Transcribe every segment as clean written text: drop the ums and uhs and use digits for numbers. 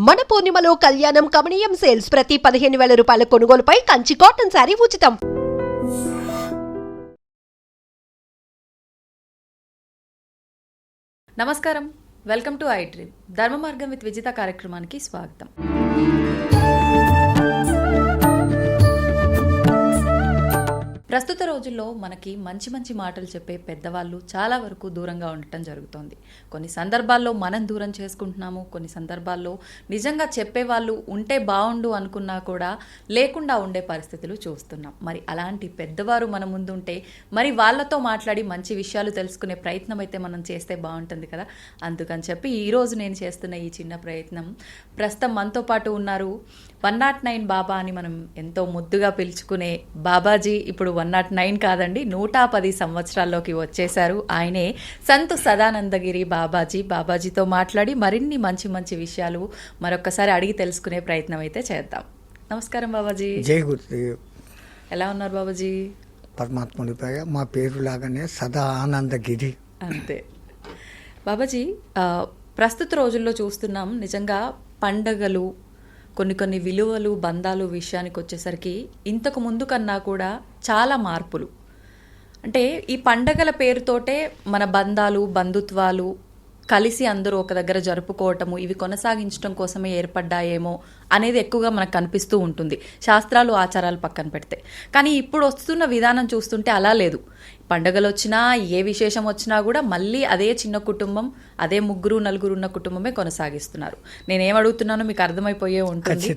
మన పూర్ణిమలో కళ్యాణం కమనీయం సేల్స్ ప్రతి 15,000 రూపాయల కొనుగోలుపై కంచి కాటన్ శారీ ఉచితం. నమస్కారం, వెల్కమ్ టు ఐ డ్రీమ్. ధర్మ మార్గం విత్ విజిత కార్యక్రమానికి స్వాగతం. ప్రస్తుత రోజుల్లో మనకి మంచి మంచి మాటలు చెప్పే పెద్దవాళ్ళు చాలా వరకు దూరంగా ఉండటం జరుగుతోంది. కొన్ని సందర్భాల్లో మనం దూరం చేసుకుంటున్నాము, కొన్ని సందర్భాల్లో నిజంగా చెప్పేవాళ్ళు ఉంటే బాగుండు అనుకున్నా కూడా లేకుండా ఉండే పరిస్థితులు చూస్తున్నాం. మరి అలాంటి పెద్దవారు మన ముందుంటే మరి వాళ్ళతో మాట్లాడి మంచి విషయాలు తెలుసుకునే ప్రయత్నం అయితే మనం చేస్తే బాగుంటుంది కదా. అందుకని చెప్పి ఈరోజు నేను చేస్తున్న ఈ చిన్న ప్రయత్నం, ప్రస్తుతం మనతో పాటు ఉన్నారు 109 బాబా అని మనం ఎంతో ముద్దుగా పిలుచుకునే బాబాజీ. ఇప్పుడు 109 కాదండి, 110 సంవత్సరాల్లోకి వచ్చేశారు. ఆయనే సంత్ సదానందగిరి బాబాజీ. బాబాజీతో మాట్లాడి మరిన్ని మంచి మంచి విషయాలు మరొకసారి అడిగి తెలుసుకునే ప్రయత్నం అయితే చేద్దాం. నమస్కారం బాబాజీ. జై గురుదేవ్. ఎలా ఉన్నారు బాబాజీ? పరమాత్మునిపై మా పేరు లాగానే సదా ఆనందగిరి. అంతే బాబాజీ. ప్రస్తుత రోజుల్లో చూస్తున్నాం, నిజంగా పండగలు, కొన్ని విలువలు, బంధాలు విషయానికి వచ్చేసరికి ఇంతకు ముందు కన్నా కూడా చాలా మార్పులు. అంటే ఈ పండగల పేరుతోటే మన బంధాలు, బంధుత్వాలు కలిసి అందరూ ఒక దగ్గర జరుపుకోవటము, ఇవి కొనసాగించడం కోసమే ఏర్పడ్డాయేమో అనేది ఎక్కువగా మనకు కనిపిస్తూ ఉంటుంది, శాస్త్రాలు ఆచారాలు పక్కన పెడితే. కానీ ఇప్పుడు వస్తున్న విధానం చూస్తుంటే అలా లేదు. పండగలు వచ్చినా, ఏ విశేషం వచ్చినా కూడా మళ్ళీ అదే చిన్న కుటుంబం, అదే 3-4 ఉన్న కుటుంబమే కొనసాగిస్తున్నారు. నేనేం అడుగుతున్నానో మీకు అర్థమైపోయే ఉంటుంది.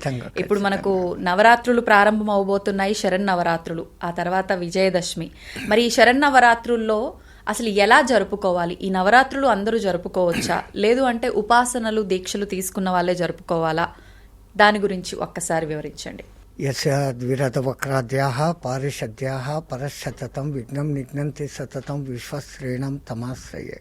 ఇప్పుడు మనకు నవరాత్రులు ప్రారంభం అవబోతున్నాయి, శరన్నవరాత్రులు, ఆ తర్వాత విజయదశమి. మరి ఈ శరన్నవరాత్రుల్లో అసలు ఎలా జరుపుకోవాలి? ఈ నవరాత్రులు అందరూ జరుపుకోవచ్చా, లేదు అంటే ఉపాసనలు, దీక్షలు తీసుకున్న వాళ్ళే జరుపుకోవాలా? దాని గురించి ఒక్కసారి వివరించండి. యస్యాద్విరత వక్రాద్యాః పారిషద్యాః పరశతతం విఘ్నం నిఘ్నంతి సతతం విశ్వశ్రేణం తమాశ్రయే.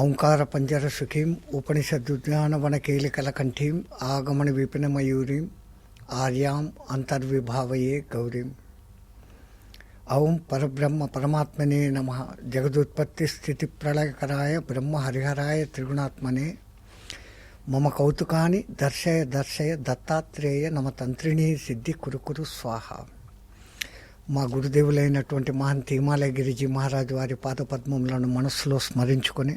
ఓంకార పంజర సుఖీం ఉపనిషదుజ్ఞానవనకేలికలకంఠీం ఆగమన విపిన మయూరీం ఆర్యాం అంతర్విభావయే గౌరీం. ఓం పరబ్రహ్మ పరమాత్మనే నమః. జగదుత్పత్తి స్థితి ప్రళయకరాయ బ్రహ్మ హరిహరాయ త్రిగుణాత్మనే మమ కౌతుకాని దర్శయ దర్శయ దత్తాత్రేయ నమ తంత్రిణీ సిద్ధి కురుకురు స్వాహ. మా గురుదేవులైనటువంటి మహంత్ హిమాలయ గిరిజీ మహారాజు వారి పాదపద్మములను మనస్సులో స్మరించుకొని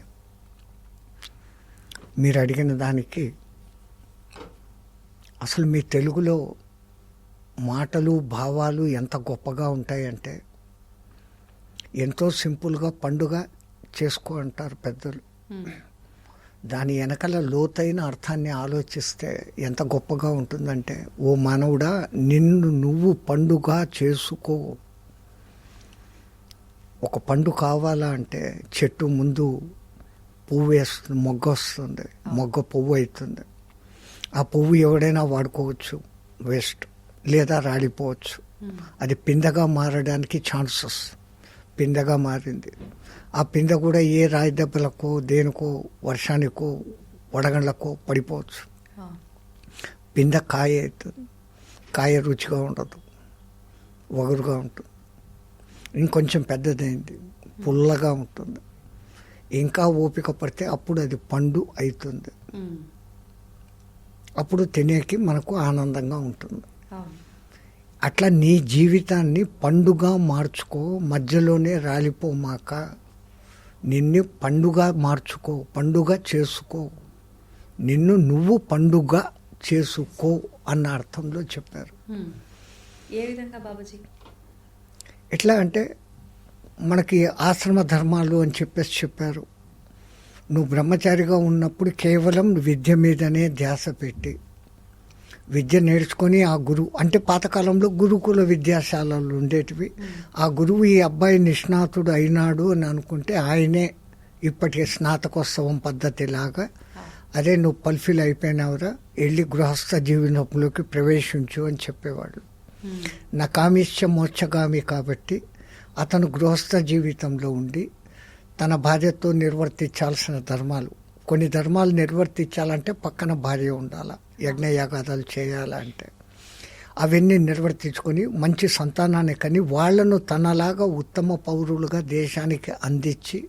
మీరు అడిగిన దానికి, అసలు మీ తెలుగులో మాటలు, భావాలు ఎంత గొప్పగా ఉంటాయంటే, ఎంతో సింపుల్గా పండుగ చేసుకో అంటారు పెద్దలు. దాని వెనకల లోతైన అర్థాన్ని ఆలోచిస్తే ఎంత గొప్పగా ఉంటుందంటే, ఓ మానవుడా, నిన్ను నువ్వు పండుగ చేసుకో. ఒక పండు కావాలా అంటే చెట్టు ముందు పువ్వు వేస్తుంది, మొగ్గ వస్తుంది, మొగ్గ పువ్వు అవుతుంది. ఆ పువ్వు ఎవడైనా వాడుకోవచ్చు, వేస్ట్, లేదా రాలిపోవచ్చు. అది పిందగా మారడానికి ఛాన్సెస్. పిందగా మారింది. ఆ పింద కూడా ఏ రాయి దెబ్బలకో, దేనికో, వర్షానికో, వడగండ్లకో పడిపోవచ్చు. పింద కాయ అవుతుంది. కాయ రుచిగా ఉండదు, వగరుగా ఉంటుంది. ఇంకొంచెం పెద్దదైంది, పుల్లగా ఉంటుంది. ఇంకా ఓపిక పడితే అప్పుడు అది పండు అవుతుంది. అప్పుడు తినేకి మనకు ఆనందంగా ఉంటుంది. అట్లా నీ జీవితాన్ని పండుగ మార్చుకో, మధ్యలోనే రాలిపోమాక నిన్ను పండుగ మార్చుకో, పండుగ చేసుకో, నిన్ను నువ్వు పండుగ చేసుకో అన్న అర్థంలో చెప్పారు. ఏ విధంగా బాబాజీ? ఎట్లా అంటే, మనకి ఆశ్రమ ధర్మాలు అని చెప్పారు. నువ్వు బ్రహ్మచారిగా ఉన్నప్పుడు కేవలం విద్య మీదనే ధ్యాస పెట్టి విద్య నేర్చుకొని, ఆ గురువు అంటే పాతకాలంలో గురుకుల విద్యాశాలలు ఉండేటివి. ఆ గురువు ఈ అబ్బాయి నిష్ణాతుడు అయినాడు అని అనుకుంటే ఆయనే ఇప్పటి స్నాతకోత్సవం పద్ధతిలాగా, అదే నువ్వు పల్ఫిల్ అయిపోయినావురా, వెళ్ళి గృహస్థ జీవనంలోకి ప్రవేశించు అని చెప్పేవాళ్ళు. నా కామిష్య మోక్షగామి కాబట్టి అతను గృహస్థ జీవితంలో ఉండి తన భార్యతో నిర్వర్తించాల్సిన ధర్మాలు, కొన్ని ధర్మాలు నిర్వర్తించాలంటే పక్కన భార్య ఉండాలా, యజ్ఞయాగాదాలు చేయాలంటే అవన్నీ నిర్వర్తించుకొని మంచి సంతానాన్ని కని వాళ్లను తనలాగా ఉత్తమ పౌరులుగా దేశానికి అందించి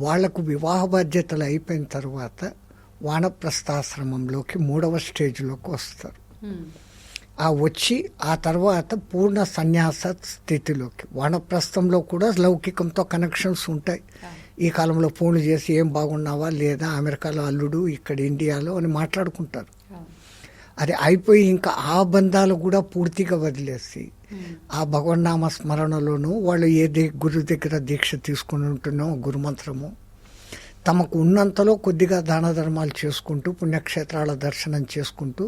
వాళ్లకు వివాహ బాధ్యతలు అయిపోయిన తర్వాత వానప్రస్థాశ్రమంలోకి 3వ స్టేజ్లోకి వస్తారు. మ్మ్. ఆ వచ్చి ఆ తర్వాత పూర్ణ సన్యాస స్థితిలోకి, వానప్రస్థంలో కూడా లౌకికంతో కనెక్షన్స్ ఉంటాయి. ఈ కాలంలో ఫోన్లు చేసి ఏం బాగున్నావా లేదా, అమెరికాలో అల్లుడు ఇక్కడ ఇండియాలో అని మాట్లాడుకుంటారు. అవును. అది అయిపోయి ఇంకా ఆ బంధాలు కూడా పూర్తిగా వదిలేసి ఆ భగవన్నామ స్మరణలోనూ వాళ్ళు గురు దగ్గర దీక్ష తీసుకుని ఉంటున్నాం గురుమంత్రము, తమకు ఉన్నంతలో కొద్దిగా దాన ధర్మాలు చేసుకుంటూ పుణ్యక్షేత్రాల దర్శనం చేసుకుంటూ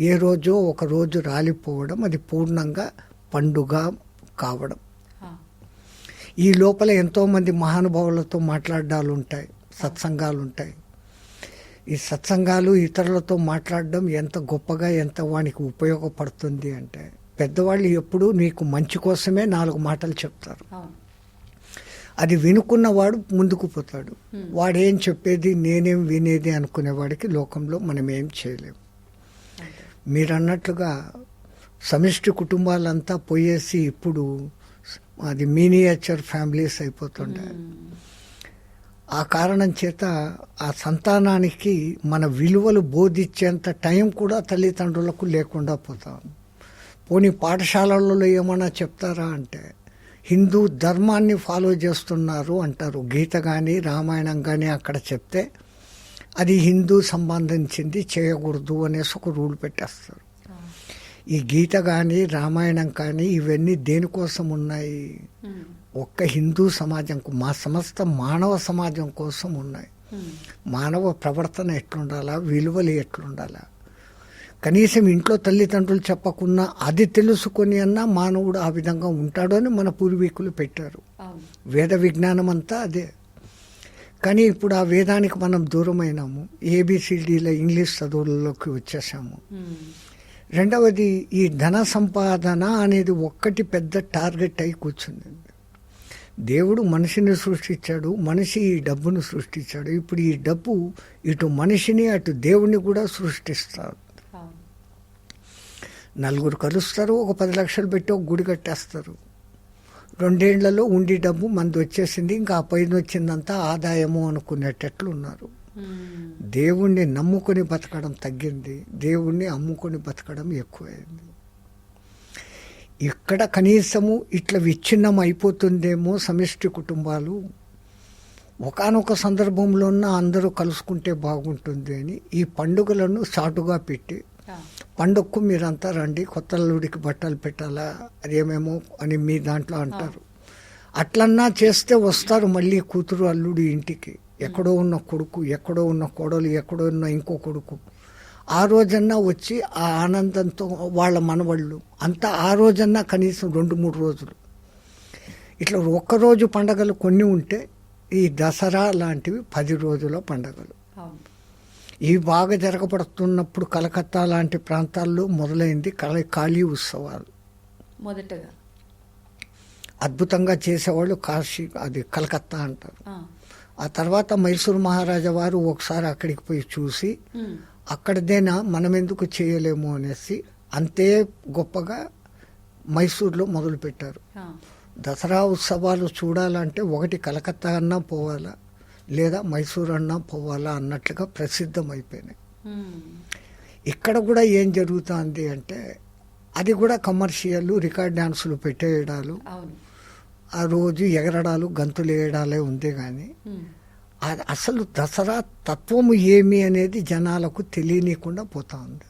ఏ రోజో ఒక రోజు రాలిపోవడం, అది పూర్ణంగా పండుగ కావడం. ఆ. ఈ లోపల ఎంతోమంది మహానుభావులతో మాట్లాడాలు ఉంటాయి, సత్సంగాలు ఉంటాయి. ఈ సత్సంగాలు ఇతరులతో మాట్లాడడం ఎంత గొప్పగా, ఎంత వానికి ఉపయోగపడుతుంది అంటే, పెద్దవాళ్ళు ఎప్పుడూ నీకు మంచి కోసమే 4 మాటలు చెప్తారు. అవును. అది వినుకున్నవాడు ముందుకు పోతాడు. వాడేం చెప్పేది నేనేం వినేది అనుకునేవాడికి లోకంలో మనం ఏం చేయలేము. మీరు అన్నట్లుగా సమిష్టి కుటుంబాలంతా పోయేసి ఇప్పుడు అది మినియేచర్ ఫ్యామిలీస్ అయిపోతుండే. ఆ కారణం చేత ఆ సంతానానికి మన విలువలు బోధించేంత టైం కూడా తల్లిదండ్రులకు లేకుండా పోతాం. పోనీ పాఠశాలలలో ఏమన్నా చెప్తారా అంటే, హిందూ ధర్మాన్ని ఫాలో చేస్తున్నారు అంటారు. గీత కానీ రామాయణం కానీ అక్కడ చెప్తే అది హిందూ సంబంధించింది, చేయకూడదు అనేసి ఒక రూల్ పెట్టేస్తారు. ఈ గీత కానీ రామాయణం కానీ ఇవన్నీ దేనికోసం ఉన్నాయి? ఒక్క హిందూ సమాజం, మా సమస్త మానవ సమాజం కోసం ఉన్నాయి. మానవ ప్రవర్తన ఎట్లుండాలా, విలువలు ఎట్లుండాలా, కనీసం ఇంట్లో తల్లిదండ్రులు చెప్పకున్నా అది తెలుసుకొని అన్నా మానవుడు ఆ విధంగా ఉంటాడు అని మన పూర్వీకులు పెట్టారు. వేద విజ్ఞానం అంతా అదే. కానీ ఇప్పుడు ఆ వేదానికి మనం దూరమైనాము, ఏబిసిడీల ఇంగ్లీష్ చదువులలోకి వచ్చేసాము. రెండవది, ఈ ధన సంపాదన అనేది ఒక్కటి పెద్ద టార్గెట్ అయి కూర్చుంది. దేవుడు మనిషిని సృష్టించాడు, మనిషి ఈ డబ్బును సృష్టించాడు. ఇప్పుడు ఈ డబ్బు ఇటు మనిషిని అటు దేవుణ్ణి కూడా సృష్టిస్తాడు. 4 కలుస్తారు, ఒక 10 లక్షలు పెట్టి ఒక గుడి కట్టేస్తారు. 2 ఏళ్లలో ఉండి డబ్బు మంది వచ్చేసింది, ఇంకా ఆ పైన వచ్చిందంతా ఆదాయము అనుకునేటట్లు ఉన్నారు. దేవుణ్ణి నమ్ముకొని బతకడం తగ్గింది, దేవుణ్ణి అమ్ముకొని బతకడం ఎక్కువైంది. ఇక్కడ కనీసము ఇట్లా విచ్ఛిన్నం అయిపోతుందేమో సమిష్టి కుటుంబాలు, ఒకానొక సందర్భంలో అందరూ కలుసుకుంటే బాగుంటుంది అని ఈ పండుగలను చాటుగా పెట్టి, పండుగకు మీరంతా రండి, కొత్త అల్లుడికి బట్టలు పెట్టాలా అదేమేమో అని మీ దాంట్లో అంటారు. అట్లన్నా చేస్తే వస్తారు మళ్ళీ కూతురు అల్లుడి ఇంటికి. ఎక్కడో ఉన్న కొడుకు, ఎక్కడో ఉన్న కోడలు, ఎక్కడో ఉన్న ఇంకో కొడుకు, ఆ రోజన్నా వచ్చి ఆ ఆనందంతో వాళ్ళ మనవళ్ళు అంతా ఆ రోజన్నా కనీసం 2-3 రోజులు ఇట్లా ఒక్కరోజు పండగలు కొన్ని ఉంటే, ఈ దసరా లాంటివి 10 రోజుల పండగలు. ఇవి బాగా జరగబడుతున్నప్పుడు కలకత్తా లాంటి ప్రాంతాల్లో మొదలైంది కాళీ ఉత్సవాలు. మొదటగా అద్భుతంగా చేసేవాళ్ళు కాశీ, అది కలకత్తా అంటారు. ఆ తర్వాత మైసూరు మహారాజా వారు ఒకసారి అక్కడికి పోయి చూసి, అక్కడదేనా మనం ఎందుకు చేయలేము అనేసి అంతే గొప్పగా మైసూరులో మొదలుపెట్టారు. దసరా ఉత్సవాలు చూడాలంటే ఒకటి కలకత్తా అన్నా పోవాలా, లేదా మైసూరు అన్నా పోవాలా అన్నట్లుగా ప్రసిద్ధమైపోయినాయి. ఇక్కడ కూడా ఏం జరుగుతుంది అంటే, అది కూడా కమర్షియల్, రికార్డ్ డ్యాన్సులు పెట్టేయడాలు, ఆ రోజు ఎగరడాలు, గంతులు వేయడాలే ఉంది. కానీ అసలు దసరా తత్వము ఏమి అనేది జనాలకు తెలియనీయకుండా పోతా ఉంది.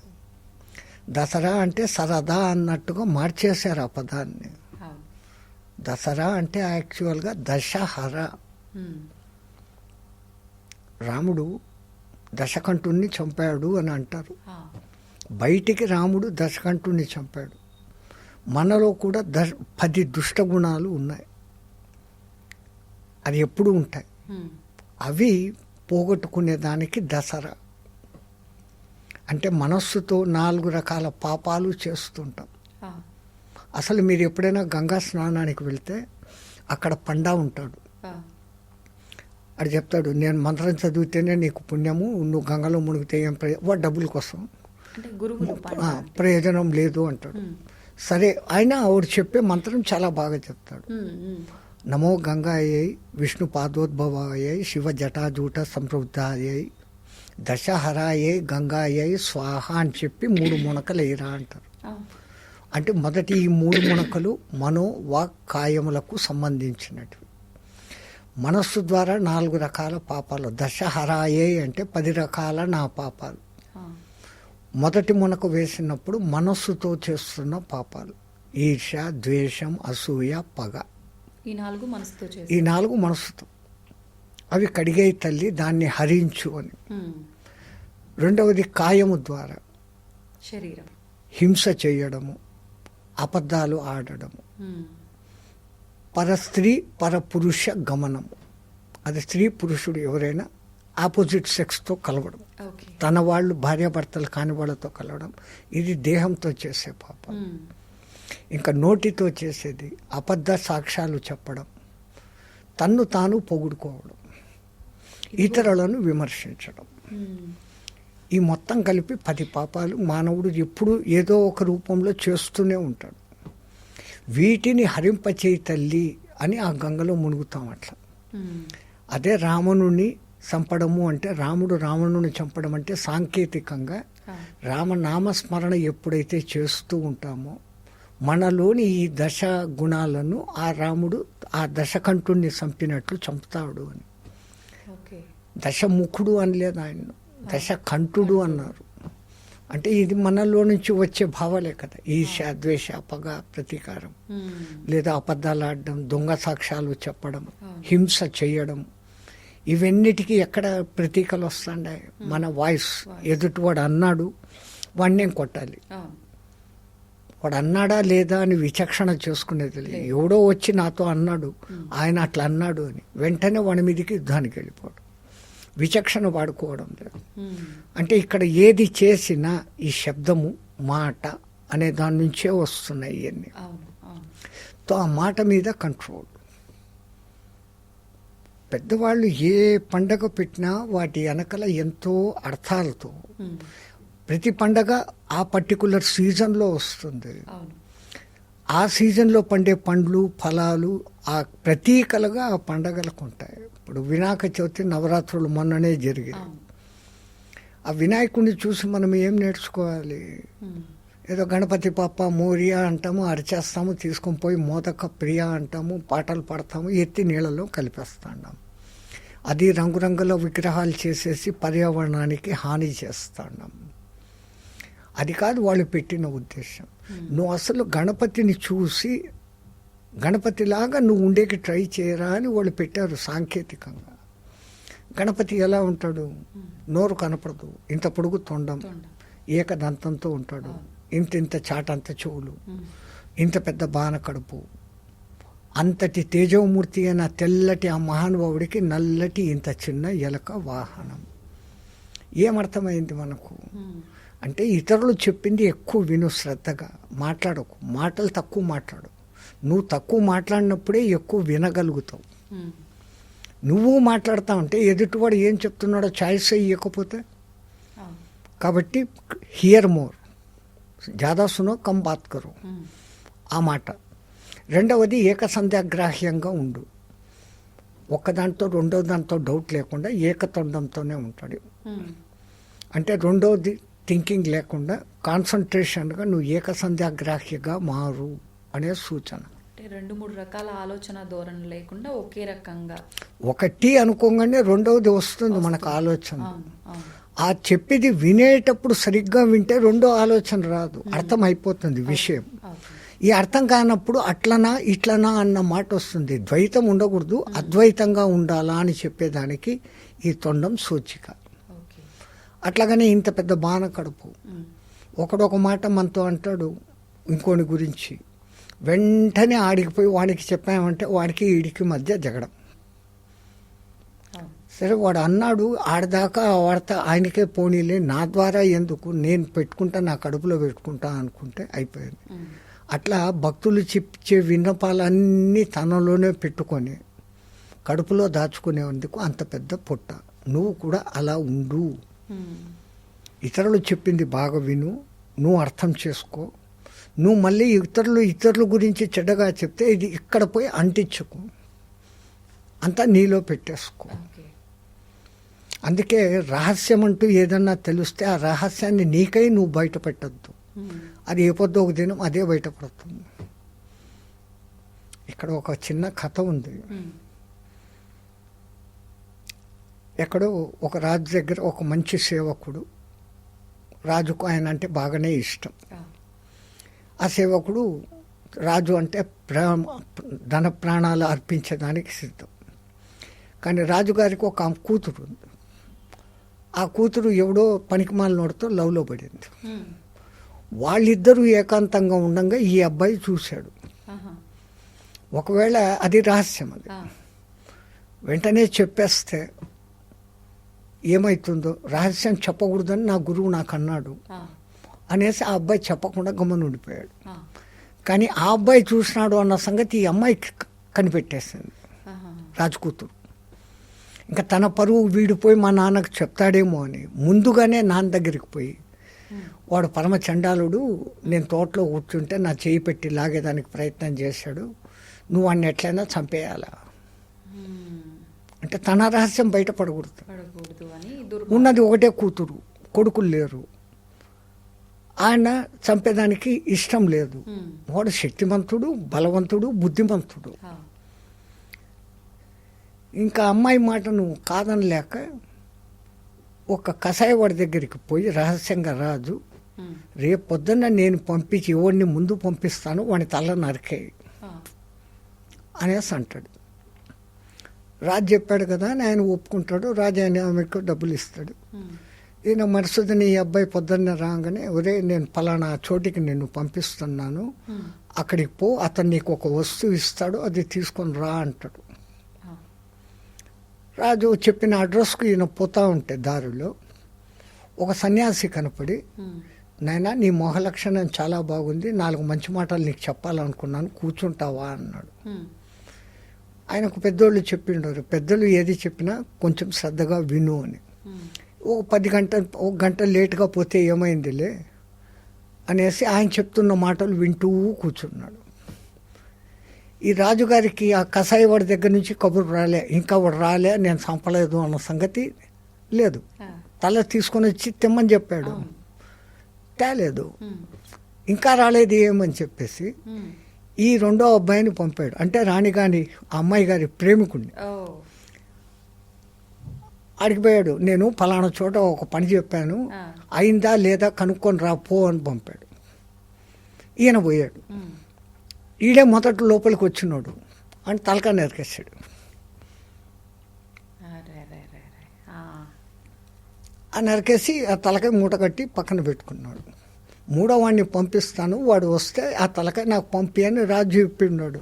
దసరా అంటే సరదా అన్నట్టుగా మార్చేశారు ఆ పదాన్ని. దసరా అంటే యాక్చువల్గా దశహర. రాముడు దశకంఠుణ్ణి చంపాడు అని అంటారు. బయటికి రాముడు దశకంఠుణ్ణి చంపాడు. మనలో కూడా 10 దుష్ట గుణాలు ఉన్నాయి, అది ఎప్పుడు ఉంటాయి. అవి పోగొట్టుకునే దానికి దసరా అంటే మనస్సుతో 4 రకాల పాపాలు చేస్తుంటాం. అసలు మీరు ఎప్పుడైనా గంగా స్నానానికి వెళ్తే అక్కడ పండా ఉంటాడు. అది చెప్తాడు, నేను మంత్రం చదివితేనే నీకు పుణ్యము, నువ్వు గంగలో మునిగితే ఏం వాడు డబ్బుల కోసం ప్రయోజనం లేదు అంటాడు. సరే, అయినా ఆవిడ చెప్పే మంత్రం చాలా బాగా చెప్తాడు. నమో గంగాయై విష్ణు పాదోద్భవాయై శివ జటాజూట సంప్రవృద్ధాయై దశహరాయే గంగాయే స్వాహ అని చెప్పి 3 మునకలు వేయరా అంటారు. అంటే మొదటి ఈ 3 మునకలు మనో వాక్ కాయములకు సంబంధించినటివి. మనస్సు ద్వారా 4 రకాల పాపాలు. దశహరాయే అంటే 10 రకాల నా పాపాలు. మొదటి మునక వేసినప్పుడు మనస్సుతో చేస్తున్న పాపాలు ఈర్ష, ద్వేషం, అసూయ, పగ. ఈ 4 ఈ 4 మనస్సుతో. అవి కడిగే తల్లి దాన్ని హరించు అని. రెండవది కాయము ద్వారా శరీరం, హింస చేయడము, అబద్ధాలు ఆడడము, పరస్త్రీ పరపురుష గమనము. అది స్త్రీ పురుషుడు ఎవరైనా ఆపోజిట్ సెక్స్తో కలవడం, తన వాళ్ళు భార్యాభర్తలు కాని వాళ్ళతో కలవడం, ఇది దేహంతో చేసే పాపం. ఇంకా నోటితో చేసేది అబద్ధ సాక్ష్యాలు చెప్పడం, తన్ను తాను పొగుడుకోవడం, ఇతరులను విమర్శించడం. ఈ మొత్తం కలిపి 10 పాపాలు మానవుడు ఎప్పుడు ఏదో ఒక రూపంలో చేస్తూనే ఉంటాడు. వీటిని హరింపచేయి తల్లి అని ఆ గంగలో మునుగుతాం. అట్లా అదే రావణుని చంపడము అంటే, రాముడు రావణుని చంపడం అంటే సాంకేతికంగా రామనామస్మరణ ఎప్పుడైతే చేస్తూ ఉంటామో మనలోని ఈ దశ గుణాలను ఆ రాముడు ఆ దశకంఠుణ్ణి చంపినట్లు చంపుతాడు అని. దశముఖుడు అనలేదు ఆయన, దశకంఠుడు అన్నారు. అంటే ఇది మనలో నుంచి వచ్చే భావాలే కదా. ఈర్ష, ద్వేష, పగ, ప్రతీకారం, లేదా అబద్ధాలు ఆడడం, దొంగ సాక్ష్యాలు చెప్పడం, హింస చేయడం, ఇవన్నిటికీ ఎక్కడ ప్రతీకలు వస్తాండే? మన వాయిస్. ఎదుటివాడు అన్నాడు, వాడిని నేను కొట్టాలి. వాడు అన్నాడా లేదా అని విచక్షణ చేసుకునేది లేదు. ఎవడో వచ్చి నాతో అన్నాడు, ఆయన అట్లా అన్నాడు అని వెంటనే వాడి మీదకి యుద్ధానికి వెళ్ళిపోవడం, విచక్షణ వాడుకోవడం లేదు. అంటే ఇక్కడ ఏది చేసినా ఈ శబ్దము, మాట అనే దాని నుంచే వస్తున్నాయి ఇవన్నీ. తో ఆ మాట మీద కంట్రోల్. పెద్దవాళ్ళు ఏ పండగ పెట్టినా వాటి వెనకల ఎంతో అర్థాలతో, ప్రతి పండగ ఆ పర్టికులర్ సీజన్లో వస్తుంది. ఆ సీజన్లో పండే పండ్లు, ఫలాలు ఆ ప్రతీకలుగా ఆ పండగలకు ఉంటాయి. ఇప్పుడు వినాయక చవితి, నవరాత్రులు మొన్ననే జరిగాయి. ఆ వినాయకుడిని చూసి మనం ఏం నేర్చుకోవాలి? ఏదో గణపతి పాప మోరియా అంటాము, అరిచేస్తాము, తీసుకొని పోయి మోదక ప్రియ అంటాము, పాటలు పాడతాము, ఎత్తి నీళ్ళలో కలిపేస్తాం. అది రంగురంగుల విగ్రహాలు చేసేసి పర్యావరణానికి హాని చేస్తాం. అది కాదు వాళ్ళు పెట్టిన ఉద్దేశం. నువ్వు అసలు గణపతిని చూసి గణపతిలాగా నువ్వు ఉండేకి ట్రై చేయరా అని వాళ్ళు పెట్టారు సాంకేతికంగా. గణపతి ఎలా ఉంటాడు? నోరు కనపడదు, ఇంత పొడుగు తొండం, ఏకదంతంతో ఉంటాడు, ఇంత చాటంత చెవులు, ఇంత పెద్ద బాణ కడుపు, అంతటి తేజోమూర్తి అయిన తెల్లటి ఆ మహానుభావుడికి నల్లటి ఇంత చిన్న ఎలక వాహనం. ఏమర్థమైంది మనకు? అంటే ఇతరులు చెప్పింది ఎక్కువ విను, శ్రద్ధగా మాట్లాడకు, మాటలు తక్కువ మాట్లాడు. నువ్వు తక్కువ మాట్లాడినప్పుడే ఎక్కువ వినగలుగుతావు. నువ్వు మాట్లాడుతా ఉంటే ఎదుటివాడు ఏం చెప్తున్నాడో చాయిస్ ఇవ్వకపోతే. కాబట్టి హియర్ మోర్, జాదా సునో కమ్ బాత్ కరో, ఆ మాట. రెండవది ఏకసంధ్యాగ్రాహ్యంగా ఉండు. ఒక్కదాంతో రెండో దాంతో డౌట్ లేకుండా ఏకతొండంతోనే ఉంటాడు. అంటే రెండోది థింకింగ్ లేకుండా కాన్సన్ట్రేషన్గా నువ్వు ఏకసంధ్యాగ్రాహ్యగా మారు అనే సూచన. అంటే 2-3 రకాల ఆలోచన ధోరణి లేకుండా ఒకే రకంగా ఒకటి అనుకోగానే రెండవది వస్తుంది మనకు ఆలోచన. ఆ చెప్పేది వినేటప్పుడు సరిగ్గా వింటే రెండో ఆలోచన రాదు, అర్థం అయిపోతుంది విషయం. ఈ అర్థం కానప్పుడు అట్లనా ఇట్లనా అన్న మాట వస్తుంది. ద్వైతం ఉండకూడదు, అద్వైతంగా ఉండాలా అని చెప్పేదానికి ఈ తొండం సూచిక. అట్లాగనే ఇంత పెద్ద బాణ కడుపు. ఒకడొక మాట మనతో అంటాడు ఇంకోని గురించి, వెంటనే ఆడికిపోయి వాడికి చెప్పామంటే వాడికి ఈడికి మధ్య జగడం. సరే వాడు అన్నాడు, ఆడదాకా వాడతా ఆయనకే పోనీలే, నా ద్వారా ఎందుకు, నేను పెట్టుకుంటా, నా కడుపులో పెట్టుకుంటా అనుకుంటే అయిపోయింది. అట్లా భక్తులు చెప్పే విన్నపాలన్నీ తనలోనే పెట్టుకొని కడుపులో దాచుకునేందుకు అంత పెద్ద పొట్ట. నువ్వు కూడా అలా ఉండు. ఇతరులు చెప్పింది బాగా విను, నువ్వు అర్థం చేసుకో. నువ్వు మళ్ళీ ఇతరుల గురించి చెడ్డగా చెప్తే ఇది ఇక్కడ పోయి అంటించుకో, అంతా నీలో పెట్టేసుకో. అందుకే రహస్యం అంటూ ఏదన్నా తెలిస్తే ఆ రహస్యాన్ని నీకై నువ్వు బయట పెట్టద్దు. అది ఏ పొద్దు ఒక దినం అదే బయటపడుతుంది. ఇక్కడ ఒక చిన్న కథ ఉంది. ఎక్కడో ఒక రాజు దగ్గర ఒక మంచి సేవకుడు, రాజుకు ఆయన అంటే బాగానే ఇష్టం. ఆ సేవకుడు రాజు అంటే ధన ప్రాణాలు అర్పించడానికి సిద్ధం. కానీ రాజుగారికి ఒక కూతురు ఉంది. ఆ కూతురు ఎవడో పనికిమాలినోడితో లవ్లో పడింది. వాళ్ళిద్దరూ ఏకాంతంగా ఉండగా ఈ అబ్బాయి చూశాడు. ఒకవేళ అది రహస్యం, అది వెంటనే చెప్పేస్తే ఏమవుతుందో, రహస్యం చెప్పకూడదని నా గురువు నాకు అన్నాడు అనేసి ఆ అబ్బాయి చెప్పకుండా గమ్మున ఉండిపోయాడు. కానీ ఆ అబ్బాయి చూసినాడు అన్న సంగతి ఈ అమ్మాయికి కనిపెట్టేసింది, రాజకూతురు. ఇంకా తన పరువు వీడిపోయి మా నాన్నకు చెప్తాడేమో అని ముందుగానే నాన్న దగ్గరికి పోయి, వాడు పరమ చండాలుడు, నేను తోటలో కూర్చుంటే నా చేయి పెట్టి లాగేదానికి ప్రయత్నం చేశాడు, నువ్వు వాడిని ఎట్లయినా చంపేయాలా అంటే తన రహస్యం బయటపడకూడదు. ఉన్నది ఒకటే కూతురు, కొడుకులు లేరు, ఆయన చంపేదానికి ఇష్టం లేదు. వాడు శక్తిమంతుడు, బలవంతుడు, బుద్ధిమంతుడు. ఇంకా అమ్మాయి మాటను కాదనలేక ఒక కషాయవాడి దగ్గరికి పోయి రహస్యంగా, రాజు రేపు పొద్దున్న నేను పంపించి ఎవరిని ముందు పంపిస్తాను వాని తల నరికేయి అనేసి అంటాడు. రాజు చెప్పాడు కదా అని ఆయన ఒప్పుకుంటాడు. రాజు ఆయన ఆమెకు డబ్బులు ఇస్తాడు. ఈయన మరుసటిని ఈ అబ్బాయి పొద్దున్నే రాగానే, ఒరే నేను పలానా చోటికి నిన్ను పంపిస్తున్నాను, అక్కడికి పో, అతను నీకు ఒక వస్తువు ఇస్తాడు, అది తీసుకొని రా అంటాడు. రాజు చెప్పిన అడ్రస్కు ఈయన పోతా ఉంటే దారిలో ఒక సన్యాసి కనపడి, నాయనా నీ మొహ లక్షణం చాలా బాగుంది, 4 మంచి మాటలు నీకు చెప్పాలనుకున్నాను, కూర్చుంటావా అన్నాడు. ఆయనకు పెద్దోళ్ళు చెప్పిండారు, పెద్దలు ఏది చెప్పినా కొంచెం శ్రద్ధగా విను అని. ఒక గంట లేటుగా పోతే ఏమైందిలే అనేసి ఆయన చెప్తున్న మాటలు వింటూ కూర్చున్నాడు. ఈ రాజుగారికి ఆ కషాయవాడి దగ్గర నుంచి కబురు రాలే, ఇంకా వాడు రాలే, నేను చంపలేదు అన్న సంగతి లేదు. తల తీసుకొని వచ్చి తెమ్మని చెప్పాడు, తేలేదు. ఇంకా రాలేదు ఏమని చెప్పేసి ఈ రెండో అబ్బాయిని పంపాడు. అంటే రాణిగాని ఆ అమ్మాయి గారి ప్రేమికుడిని అడిగిపోయాడు, నేను ఫలానా చోట ఒక పని చెప్పాను, అయిందా లేదా కనుక్కొని రా పో అని పంపాడు. ఈయన పోయాడు. ఈడే మొదట లోపలికి వచ్చినాడు అని తలకాయ నరికేశాడు. ఆ నరికేసి ఆ తలకాయ మూట కట్టి పక్కన పెట్టుకున్నాడు. మూడో వాడిని పంపిస్తాను, వాడు వస్తే ఆ తలకాయ నాకు పంపి అని రాజు చెప్పిన్నాడు.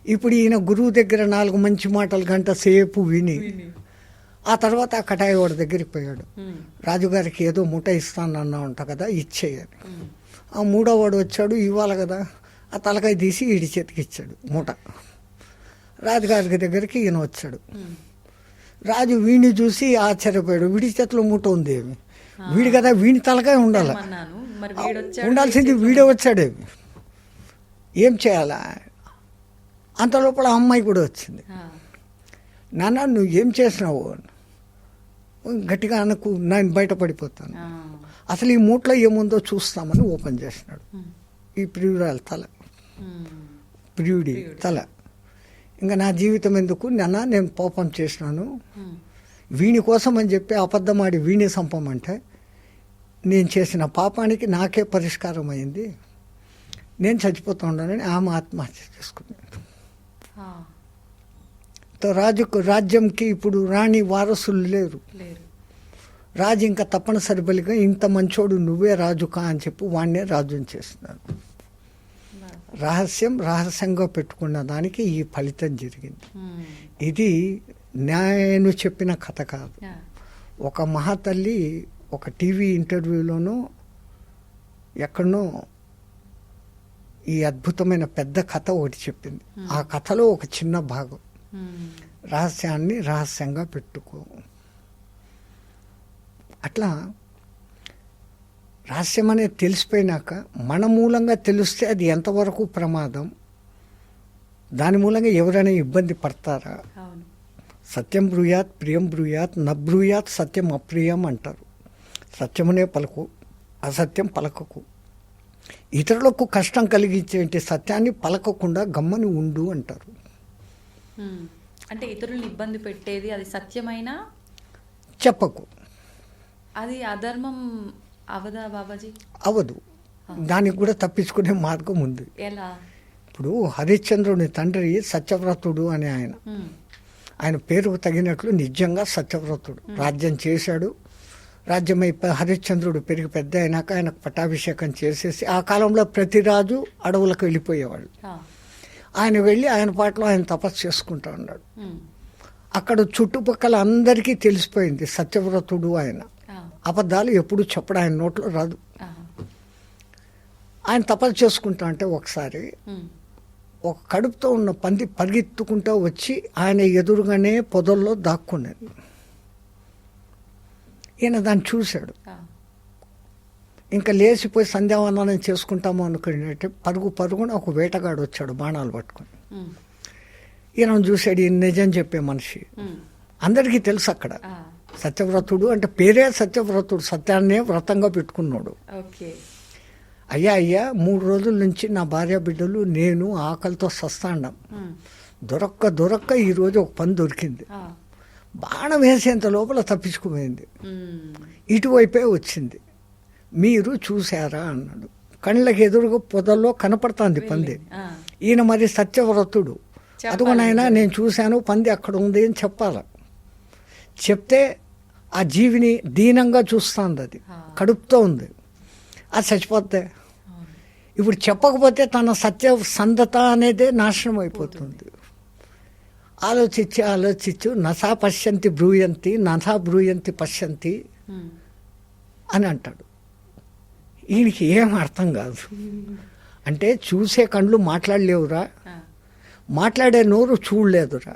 ఇప్పుడు ఈయన గురువు దగ్గర 4 మంచి మాటలు గంట సేపు విని ఆ తర్వాత ఆ కటాయి వాడి దగ్గరికి పోయాడు. రాజుగారికి ఏదో మూట ఇస్తానన్నా ఉంటా కదా, ఇచ్చేయని. ఆ మూడో వాడు వచ్చాడు, ఇవ్వాలి కదా, ఆ తలకాయ తీసి ఈడి చేతికి ఇచ్చాడు మూట. రాజుగారి దగ్గరికి ఈయన వచ్చాడు. రాజు వీడిని చూసి ఆశ్చర్యపోయాడు, వీడి చేతిలో మూట ఉంది ఏమి, వీడి కదా, వీడి తలకాయ ఉండాలి, ఉండాల్సింది వీడే వచ్చాడేమి, ఏం చేయాలా? అంత లోపల అమ్మాయి కూడా వచ్చింది. నాన్న నువ్వు ఏం చేసినావు? గట్టిగా అనకు, నేను బయటపడిపోతాను, అసలు ఈ మూటలో ఏముందో చూస్తామని ఓపెన్ చేసినాడు. ఈ ప్రియురాలి తల, ప్రియుడి తల. ఇంకా నా జీవితం ఎందుకు నాన్న, నేను పాపం చేసినాను, వీని కోసం అని చెప్పి అబద్ధమాడి వీణి సంపమంటే నేను చేసిన పాపానికి నాకే పరిష్కారం అయింది, నేను చచ్చిపోతూ ఉన్నానని ఆమె ఆత్మహత్య చేసుకున్నాను. రాజ్యంకి ఇప్పుడు రాణి వారసులు లేరు. రాజు ఇంకా తప్పనిసరి బలిగా ఇంత మంచోడు నువ్వే రాజుకా అని చెప్పి వాడినే రాజుని చేస్తున్నాడు. రహస్యంగా పెట్టుకున్న దానికి ఈ ఫలితం జరిగింది. ఇది నేను చెప్పిన కథ కాదు. ఒక మహాతల్లి ఒక టీవీ ఇంటర్వ్యూలోనూ ఎక్కడనో ఈ అద్భుతమైన పెద్ద కథ ఒకటి చెప్పింది. ఆ కథలో ఒక చిన్న భాగం, రహస్యాన్ని రహస్యంగా పెట్టుకో. అట్లా రహస్యం అనేది తెలిసిపోయినాక మన మూలంగా తెలిస్తే అది ఎంతవరకు ప్రమాదం, దాని మూలంగా ఎవరైనా ఇబ్బంది పడతారా, సత్యం బ్రూయాత్ ప్రియం బ్రూయాత్ న బ్రూయాత్ సత్యం అప్రియం అంటారు. సత్యమునే పలుకు, అసత్యం పలకకు. ఇతరులకు కష్టం కలిగించేంటి సత్యాన్ని పలకకుండా గమ్మని ఉండు అంటారు. అంటే ఇతరులను ఇబ్బంది పెట్టేది అది సత్యమైనా చెప్పకు, అది అధర్మం అవదా బాబాజీ? అవదు. దానికి కూడా తప్పించుకునే మార్గం ఉంది. ఎలా? ఇప్పుడు హరిశ్చంద్రుని తండ్రి సత్యవ్రతుడు అని ఆయన పేరుకు తగినట్లు నిజంగా సత్యవ్రతుడు. రాజ్యం చేశాడు. రాజ్యం అయిపోయి హరిశ్చంద్రుడు పెరిగి పెద్ద అయినాక ఆయనకు పట్టాభిషేకం చేసేసి ఆ కాలంలో ప్రతి రాజు అడవులకు వెళ్ళిపోయేవాళ్ళు. ఆయన వెళ్ళి ఆయన పాటలో ఆయన తపస్సు చేసుకుంటా ఉన్నాడు. అక్కడ చుట్టుపక్కల అందరికీ తెలిసిపోయింది సత్యవ్రతుడు ఆయన. అబద్ధాలు ఎప్పుడు చెప్పడం ఆయన నోట్లో రాదు. ఆయన తపస్సు చేసుకుంటా అంటే ఒకసారి ఒక కడుపుతో ఉన్న పంది పరిగెత్తుకుంటూ వచ్చి ఆయన ఎదురుగానే పొదల్లో దాక్కున్నది. ఈయన దాన్ని చూశాడు. ఇంకా లేచిపోయి సంధ్యావందనం చేసుకుంటాము అనుకునేట్టు పరుగున ఒక వేటగాడు వచ్చాడు బాణాలు పట్టుకొని. ఈయన చూశాడు, ఈయన నిజం చెప్పే మనిషి. అందరికీ తెలుసు అక్కడ సత్యవ్రతుడు అంటే పేరే సత్యవ్రతుడు, సత్యాన్నే వ్రతంగా పెట్టుకున్నాడు. అయ్యా 3 రోజుల నుంచి నా భార్య బిడ్డలు నేను ఆకలితో సస్తాండం. దొరక్క ఈరోజు ఒక పని దొరికింది. బాణం వేసేంత లోపల తప్పించుకుపోయింది. ఇటువైపే వచ్చింది. మీరు చూశారా అన్నాడు. కళ్ళకి ఎదురుగా పొదల్లో కనపడుతుంది పంది. ఈయన మరి సత్యవ్రతుడు. అదుగునైనా నేను చూశాను, పంది అక్కడ ఉంది అని చెప్పాల. చెప్తే ఆ జీవిని దీనంగా చూస్తుంది. అది కడుపుతో ఉంది, అది చచ్చిపోద్ది. ఇప్పుడు చెప్పకపోతే తన సత్య సంధత అనేదే నాశనం అయిపోతుంది. ఆలోచించు నసా పశ్యంతి బ్రూయంతి నసా బ్రూయంతి పశ్యంతి అని అంటాడు. ఈయనకి ఏం అర్థం కాదు. అంటే చూసే కళ్ళు మాట్లాడలేవురా, మాట్లాడే నోరు చూడలేదురా,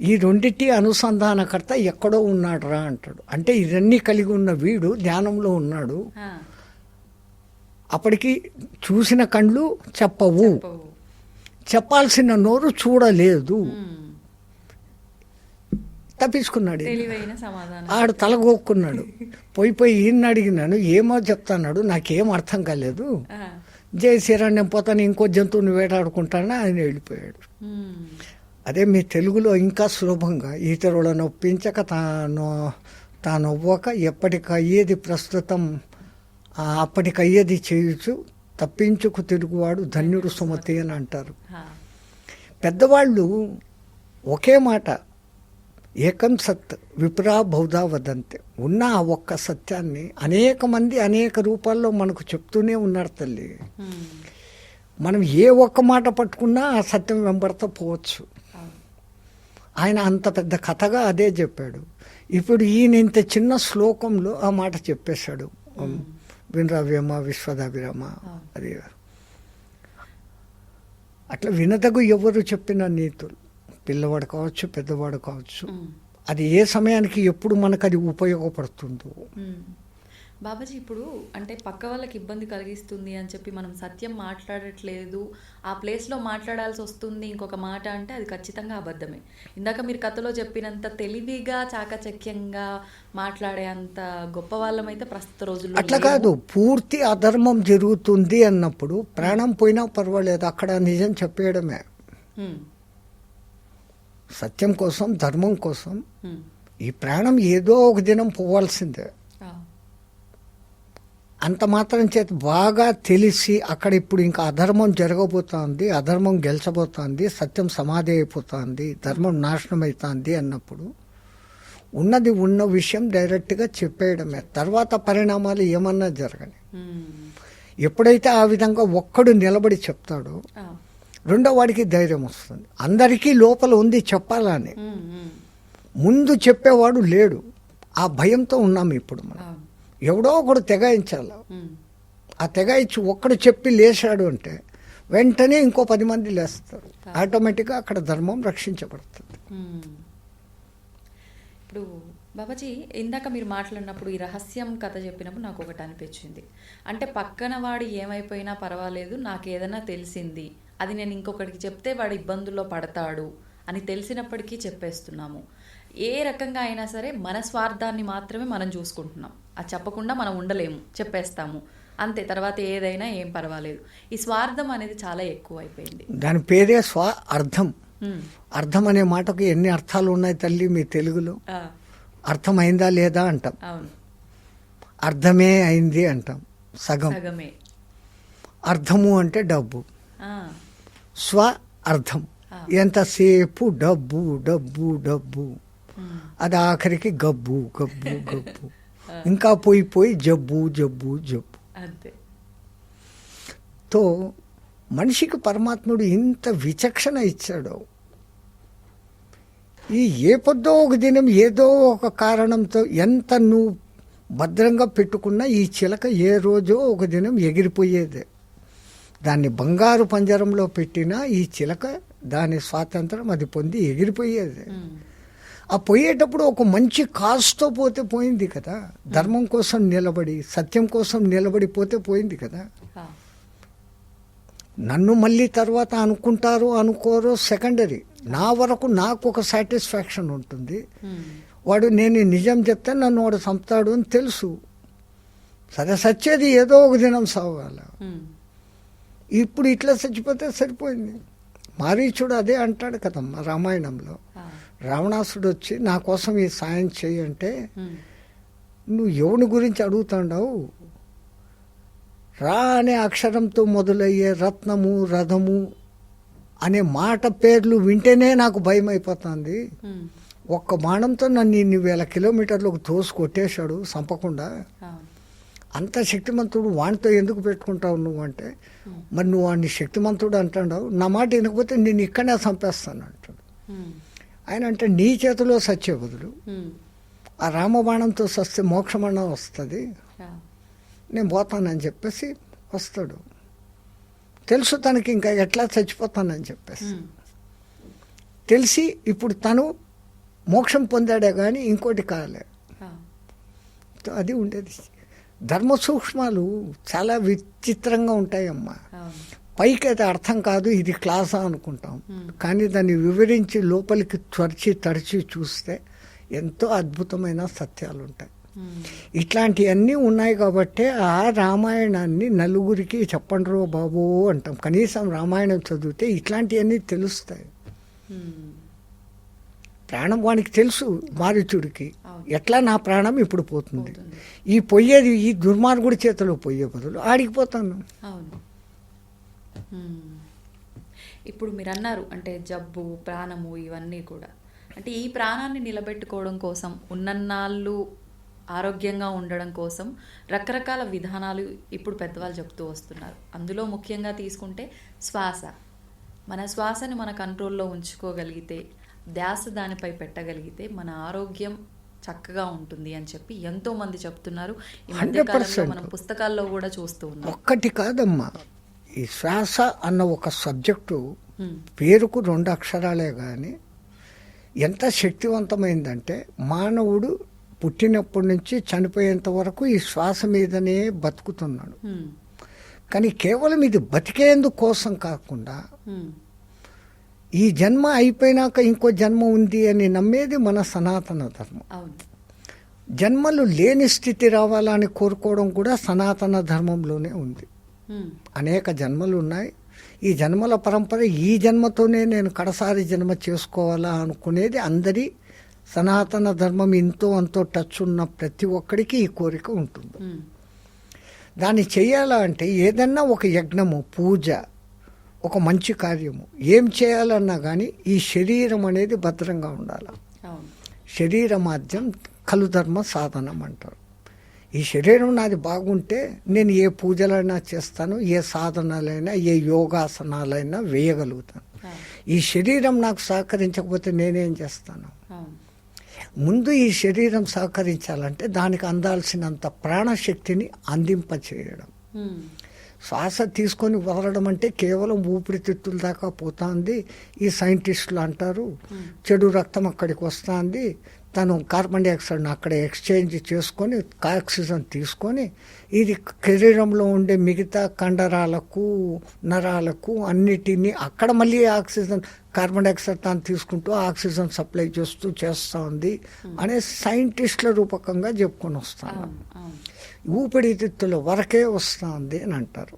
ఈ రెండింటి అనుసంధానకర్త ఎక్కడో ఉన్నాడురా అంటాడు. అంటే ఇవన్నీ కలిగి ఉన్న వీడు ధ్యానంలో ఉన్నాడు. అప్పటికి చూసిన కళ్ళు చెప్పవు, చెప్పాల్సిన నోరు చూడలేదు. తప్పించుకున్నాడు. ఆడు తలగొక్కున్నాడు. పోయి ఈయన్ని అడిగినాను, ఏమో చెప్తాన్నాడు, నాకేం అర్థం కాలేదు, జై శ్రీరామ్ నేను పోతాను, ఇంకో జంతువుని వేటాడుకుంటాను ఆయన వెళ్ళిపోయాడు. అదే మీ తెలుగులో ఇంకా సులభంగా ఇతరులను ఒప్పించక తాను అవ్వక ఎప్పటికయ్యేది ప్రస్తుతం అప్పటికయ్యేది చేయొచ్చు, తప్పించుకు తిరుగువాడు ధన్యుడు సుమతి అని అంటారు. పెద్దవాళ్ళు ఒకే మాట ఏకం సత్ విప్రా బహుధా వదంతే. ఉన్న ఆ ఒక్క సత్యాన్ని అనేక మంది అనేక రూపాల్లో మనకు చెప్తూనే ఉన్నారు తల్లి. మనం ఏ ఒక్క మాట పట్టుకున్నా ఆ సత్యం వెంబడతా పోవచ్చు. ఆయన అంత పెద్ద కథగా అదే చెప్పాడు. ఇప్పుడు ఈయన ఇంత చిన్న శ్లోకంలో ఆ మాట చెప్పేశాడు, వినరవ్యమ విశ్వదాభిరామ. అది అట్లా వినదగు ఎవరు చెప్పిన నీతులు, పిల్లవాడు కావచ్చు పెద్దవాడు కావచ్చు, అది ఏ సమయానికి ఎప్పుడు మనకు అది ఉపయోగపడుతుందో. బాబాజీ ఇప్పుడు అంటే పక్క వాళ్ళకి ఇబ్బంది కలిగిస్తుంది అని చెప్పి మనం సత్యం మాట్లాడట్లేదు, ఆ ప్లేస్లో మాట్లాడాల్సి వస్తుంది ఇంకొక మాట అంటే అది ఖచ్చితంగా అబద్ధమే. ఇందాక మీరు కథలో చెప్పినంత తెలివిగా చాకచక్యంగా మాట్లాడే అంత గొప్ప వాళ్ళమైతే ప్రస్తుత రోజుల్లో అట్లా కాదు. పూర్తి అధర్మం జరుగుతుంది అన్నప్పుడు ప్రాణం పోయినా పర్వాలేదు, అక్కడ నిజం చెప్పేయడమే. సత్యం కోసం ధర్మం కోసం ఈ ప్రాణం ఏదో ఒక దినం పోవాల్సిందే. అంత మాత్రం చేత బాగా తెలిసి అక్కడ ఇప్పుడు ఇంకా అధర్మం జరగబోతోంది, అధర్మం గెలిచబోతోంది, సత్యం సమాధి అయిపోతుంది, ధర్మం నాశనం అవుతుంది అన్నప్పుడు ఉన్నది ఉన్న విషయం డైరెక్ట్గా చెప్పేయడమే. తర్వాత పరిణామాలు ఏమన్నా జరగని. ఎప్పుడైతే ఆ విధంగా ఒక్కడు నిలబడి చెప్తాడో రెండో వాడికి ధైర్యం వస్తుంది. అందరికీ లోపల ఉంది చెప్పాలని, ముందు చెప్పేవాడు లేడు. ఆ భయంతో ఉన్నాము ఇప్పుడు మనం. ఎవడో ఒకడు తెగాయించాలి. ఆ తెగాయించి ఒక్కడు చెప్పి లేచాడు అంటే వెంటనే ఇంకో 10 మంది లేస్తారు. ఆటోమేటిక్గా అక్కడ ధర్మం రక్షించబడుతుంది. ఇప్పుడు బాబాజీ ఇందాక మీరు మాట్లాడినప్పుడు ఈ రహస్యం కథ చెప్పినప్పుడు నాకు ఒకటి అనిపించింది. అంటే పక్కన వాడు ఏమైపోయినా పర్వాలేదు, నాకు ఏదైనా తెలిసింది, అది నేను ఇంకొకటికి చెప్తే వాడు ఇబ్బందుల్లో పడతాడు అని తెలిసినప్పటికీ చెప్పేస్తున్నాము. ఏ రకంగా అయినా సరే మన స్వార్థాన్ని మాత్రమే మనం చూసుకుంటున్నాం. అది చెప్పకుండా మనం ఉండలేము, చెప్పేస్తాము అంతే. తర్వాత ఏదైనా ఏం పర్వాలేదు. ఈ స్వార్థం అనేది చాలా ఎక్కువ అయిపోయింది. దాని పేరే అర్థం. అర్థం అనే మాటకు ఎన్ని అర్థాలు ఉన్నాయి తల్లి మీ తెలుగులో. అర్థమైందా లేదా అంటాం, అవును. అర్థమే అయింది అంటాం, సగమే. అర్థము అంటే డబ్బు, స్వ అర్థం. ఎంతసేపు డబ్బు డబ్బు డబ్బు, అది ఆఖరికి గబ్బు గబ్బు గబ్బు, ఇంకా పోయి పోయి జబ్బు జబ్బు జబ్బు. అంతే. తో మనిషికి పరమాత్ముడు ఇంత విచక్షణ ఇచ్చాడు. ఈ ఏ పొద్దో ఒక దినం ఏదో ఒక కారణంతో ఎంత నువ్వు భద్రంగా పెట్టుకున్నా ఈ చిలక ఏ రోజో ఒక దినం ఎగిరిపోయేదే. దాన్ని బంగారు పంజరంలో పెట్టినా ఈ చిలక దాని స్వాతంత్రం అది పొంది ఎగిరిపోయేది. ఆ పోయేటప్పుడు ఒక మంచి కాస్తో పోతే పోయింది కదా. ధర్మం కోసం నిలబడి సత్యం కోసం నిలబడి పోతే పోయింది కదా. నన్ను మళ్ళీ తర్వాత అనుకుంటారు అనుకోరు సెకండరీ. నా వరకు నాకు ఒక సాటిస్ఫాక్షన్ ఉంటుంది. వాడు నేను నిజం చెప్తే నన్ను వాడు చంపుతాడు అని తెలుసు. సరే చచ్చేది ఏదో ఒక దినం సాగాల. ఇప్పుడు ఇట్లా చచ్చిపోతే సరిపోయింది. మారీచుడు అదే అంటాడు కదమ్మా రామాయణంలో. రావణాసుడు వచ్చి నా కోసం ఈ సాయం చేయి అంటే నువ్వు ఎవని గురించి అడుగుతాడావు? రా అనే అక్షరంతో మొదలయ్యే రత్నము రథము అనే మాట పేర్లు వింటేనే నాకు భయం అయిపోతుంది. ఒక్క బాణంతో నన్ను ఇన్ని 1000 కిలోమీటర్లకు తోసి కొట్టేశాడు చంపకుండా. అంత శక్తిమంతుడు వాడితో ఎందుకు పెట్టుకుంటావు నువ్వు అంటే, మరి నువ్వు వాడిని శక్తిమంతుడు అంటాడావు, నా మాట వినకపోతే నేను ఇక్కడనే చంపేస్తాను అంటాడు. ఆయన అంటే నీ చేతిలో సచ్చే బదులు ఆ రామబాణంతో సస్తే మోక్షమణం వస్తుంది, నేను పోతానని చెప్పేసి వస్తాడు. తెలుసు తనకి ఇంకా ఎట్లా చచ్చిపోతానని చెప్పేసి తెలిసి ఇప్పుడు తను మోక్షం పొందాడే కానీ ఇంకోటి కాలే. అది ఉండేది. ధర్మ సూక్ష్మాలు చాలా విచిత్రంగా ఉంటాయమ్మా. పైకి అయితే అర్థం కాదు, ఇది క్లాసా అనుకుంటాం, కానీ దాన్ని వివరించి లోపలికి తడిచి చూస్తే ఎంతో అద్భుతమైన సత్యాలు ఉంటాయి. ఇట్లాంటివన్నీ ఉన్నాయి కాబట్టి ఆ రామాయణాన్ని నలుగురికి చెప్పండ్రో బాబో అంటాం. కనీసం రామాయణం చదివితే ఇట్లాంటివన్నీ తెలుస్తాయి. ప్రాణం వానికి తెలుసు మారీచుడికి, ఎట్లా నా ప్రాణం ఇప్పుడు పోతుంది, ఈ పోయేది ఈ దుర్మార్గుడి చేతిలో పోయే బదులు ఆడికిపోతాను. అవును. ఇప్పుడు మీరు అన్నారు అంటే జబ్బు ప్రాణము ఇవన్నీ కూడా, అంటే ఈ ప్రాణాన్ని నిలబెట్టుకోవడం కోసం ఉన్నన్నాళ్ళు ఆరోగ్యంగా ఉండడం కోసం రకరకాల విధానాలు ఇప్పుడు పెద్దవాళ్ళు చెప్తూ వస్తున్నారు. అందులో ముఖ్యంగా తీసుకుంటే శ్వాస. మన శ్వాసని మన కంట్రోల్లో ఉంచుకోగలిగితే, ధ్యాస దానిపై పెట్టగలిగితే మన ఆరోగ్యం చక్కగా ఉంటుంది అని చెప్పి ఎంతో మంది చెప్తున్నారు. ఈ మధ్యకాలంలో మనం పుస్తకాల్లో కూడా చూస్తూ ఉన్నాం. ఒక్కటి కాదమ్మా, ఈ శ్వాస అన్న ఒక సబ్జెక్టు పేరుకు 2 అక్షరాలే కానీ ఎంత శక్తివంతమైందంటే మానవుడు పుట్టినప్పటి నుంచి చనిపోయేంత వరకు ఈ శ్వాస మీదనే బతుకుతున్నాడు. కానీ కేవలం ఇది బతికేందుకు కోసం కాకుండా ఈ జన్మ అయిపోయినాక ఇంకో జన్మ ఉంది అని నమ్మేది మన సనాతన ధర్మం. జన్మలు లేని స్థితి రావాలని కోరుకోవడం కూడా సనాతన ధర్మంలోనే ఉంది. అనేక జన్మలు ఉన్నాయి. ఈ జన్మల పరంపర ఈ జన్మతోనే నేను కడసారి జన్మ చేసుకోవాలా అనుకునేది అందరి సనాతన ధర్మం. ఇంతో అంతో టచ్ ఉన్న ప్రతి ఒక్కడికి ఈ కోరిక ఉంటుంది. దాన్ని చేయాలా అంటే ఏదన్నా ఒక యజ్ఞము, పూజ, ఒక మంచి కార్యము ఏం చేయాలన్నా కానీ ఈ శరీరం అనేది భద్రంగా ఉండాలి. శరీర మాధ్యం ఖలు ధర్మ సాధనం అంటారు. ఈ శరీరం నాది బాగుంటే నేను ఏ పూజలైనా చేస్తాను, ఏ సాధనాలైనా, ఏ యోగాసనాలైనా వేయగలుగుతాను. ఈ శరీరం నాకు సహకరించకపోతే నేనేం చేస్తాను? ముందు ఈ శరీరం సహకరించాలంటే దానికి అందాల్సినంత ప్రాణశక్తిని అందింపచేయడం. శ్వాస తీసుకొని వదలడం అంటే కేవలం ఊపిరితిత్తుల దాకా పోతుంది. ఈ సైంటిస్టులు అంటారు చెడు రక్తం అక్కడికి వస్తుంది, తను కార్బన్ డైఆక్సైడ్ని అక్కడ ఎక్స్చేంజ్ చేసుకొని ఆక్సిజన్ తీసుకొని ఇది శరీరంలో ఉండే మిగతా కండరాలకు నరాలకు అన్నిటినీ అక్కడ మళ్ళీ ఆక్సిజన్ కార్బన్ డైఆక్సైడ్ తాను తీసుకుంటూ ఆక్సిజన్ సప్లై చేస్తూ ఉంది అనే సైంటిస్టుల రూపకంగా చెప్పుకొని వస్తాను. ఊపిరితిత్తుల వరకే వస్తుంది అని అంటారు.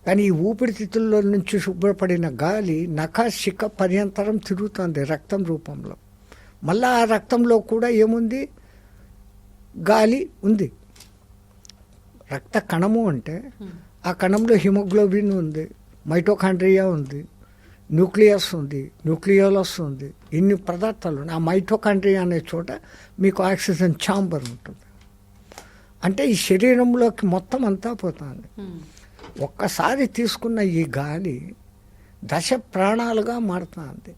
కానీ ఈ ఊపిరితిత్తుల్లో నుంచి శుభ్రపడిన గాలి నఖశిఖ పర్యంతరం తిరుగుతుంది రక్తం రూపంలో. మళ్ళా ఆ రక్తంలో కూడా ఏముంది? గాలి ఉంది. రక్త కణము అంటే ఆ కణంలో హిమోగ్లోబిన్ ఉంది, మైటోకాండ్రియా ఉంది, న్యూక్లియస్ ఉంది, న్యూక్లియోలస్ ఉంది, ఇన్ని పదార్థాలు ఉన్నాయి. ఆ మైటోకాండ్రియా అనే చోట మీకు ఆక్సిజన్ ఛాంబర్ ఉంటుంది. అంటే ఈ శరీరంలోకి మొత్తం అంతా పోతుంది. ఒక్కసారి తీసుకున్న ఈ గాలి దశ ప్రాణాలుగా మారుతుంది.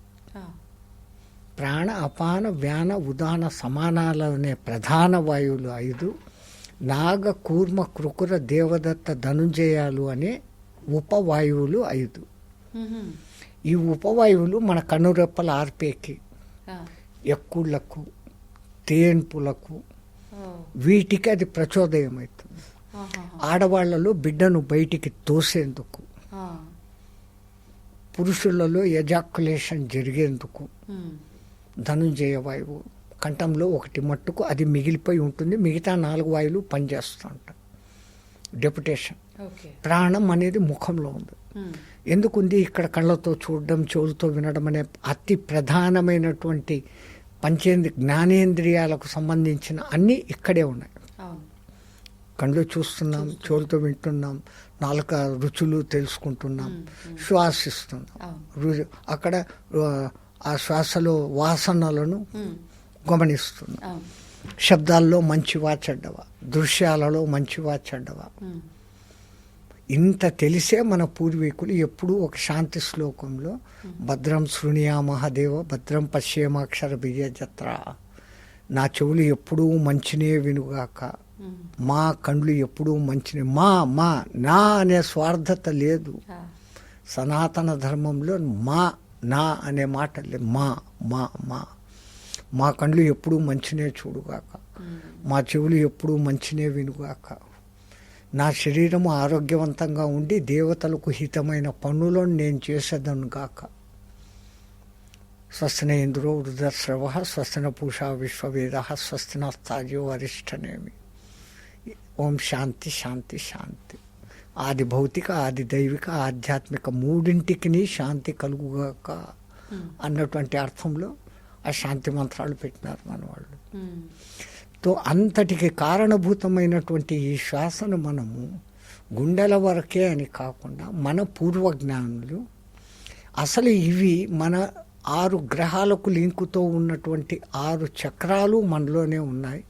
ప్రాణ అపాన వ్యాన ఉదాన సమానాలు అనే ప్రధాన వాయువులు 5, నాగ కూర్మ కృకుర దేవదత్త ధనుంజయాలు అనే ఉపవాయువులు 5. ఈ ఉపవాయువులు మన కనురెప్పల ఆర్పేకి, ఎక్కుళ్లకు, తేన్పులకు వీటికి అది ప్రచోదయం అవుతుంది. ఆడవాళ్లలో బిడ్డను బయటికి తోసేందుకు, పురుషులలో ఎజాక్యులేషన్ జరిగేందుకు ధనుంజయ వాయువు కంఠంలో ఒకటి మట్టుకు అది మిగిలిపోయి ఉంటుంది. మిగతా 4 వాయువులు పనిచేస్తూ ఉంటాయి. డెప్యుటేషన్. ప్రాణం అనేది ముఖంలో ఉంది. ఎందుకుంది? ఇక్కడ కళ్ళతో చూడడం, చెవులతో వినడం అనే అతి ప్రధానమైనటువంటి జ్ఞానేంద్రియాలకు సంబంధించిన అన్నీ ఇక్కడే ఉన్నాయి. కళ్ళు చూస్తున్నాం, చెవులతో వింటున్నాం, నాలుక రుచులు తెలుసుకుంటున్నాం, శ్వాసిస్తున్నాం. అక్కడ ఆ శ్వాసలో వాసనలను గమనిస్తున్నాం. శబ్దాల్లో మంచివా చెడ్డవా, దృశ్యాలలో మంచివా చెడ్డవా. ఇంత తెలిసే మన పూర్వీకులు ఎప్పుడూ ఒక శాంతి శ్లోకంలో భద్రం శృణుయా మహాదేవ భద్రం పశ్యేమాక్షర బిజయజత్ర, నా చెవులు ఎప్పుడూ మంచినే వినుగాక, మా కండ్లు ఎప్పుడూ మంచినే, మా నా అనే స్వార్థత లేదు. సనాతన ధర్మంలో నా అనే మాట లేదు. మా కండ్లు ఎప్పుడూ మంచినే చూడుగాక, మా చెవులు ఎప్పుడూ మంచినే వినుగాక, నా శరీరము ఆరోగ్యవంతంగా ఉండి దేవతలకు హితమైన పనులను నేను చేసేదను గాక. స్వస్తిన ఇంద్రో వృధశ్రవ స్వస్తిన పూషా విశ్వవేద స్వస్తిన స్థాజో అరిష్టనేమి. ఓం శాంతి శాంతి శాంతి. ఆది భౌతిక, ఆది దైవిక, ఆధ్యాత్మిక మూడింటికి శాంతి కలుగుగాక అన్నటువంటి అర్థంలో ఆ శాంతి మంత్రాలు పెట్టినారు మన వాళ్ళు. తో అంతటికి కారణభూతమైనటువంటి ఈ శ్వాసను మనము గుండెల వరకే అని కాకుండా మన పూర్వజ్ఞానులు అసలు ఇవి మన 6 గ్రహాలకు లింకుతో ఉన్నటువంటి 6 చక్రాలు మనలోనే ఉన్నాయి.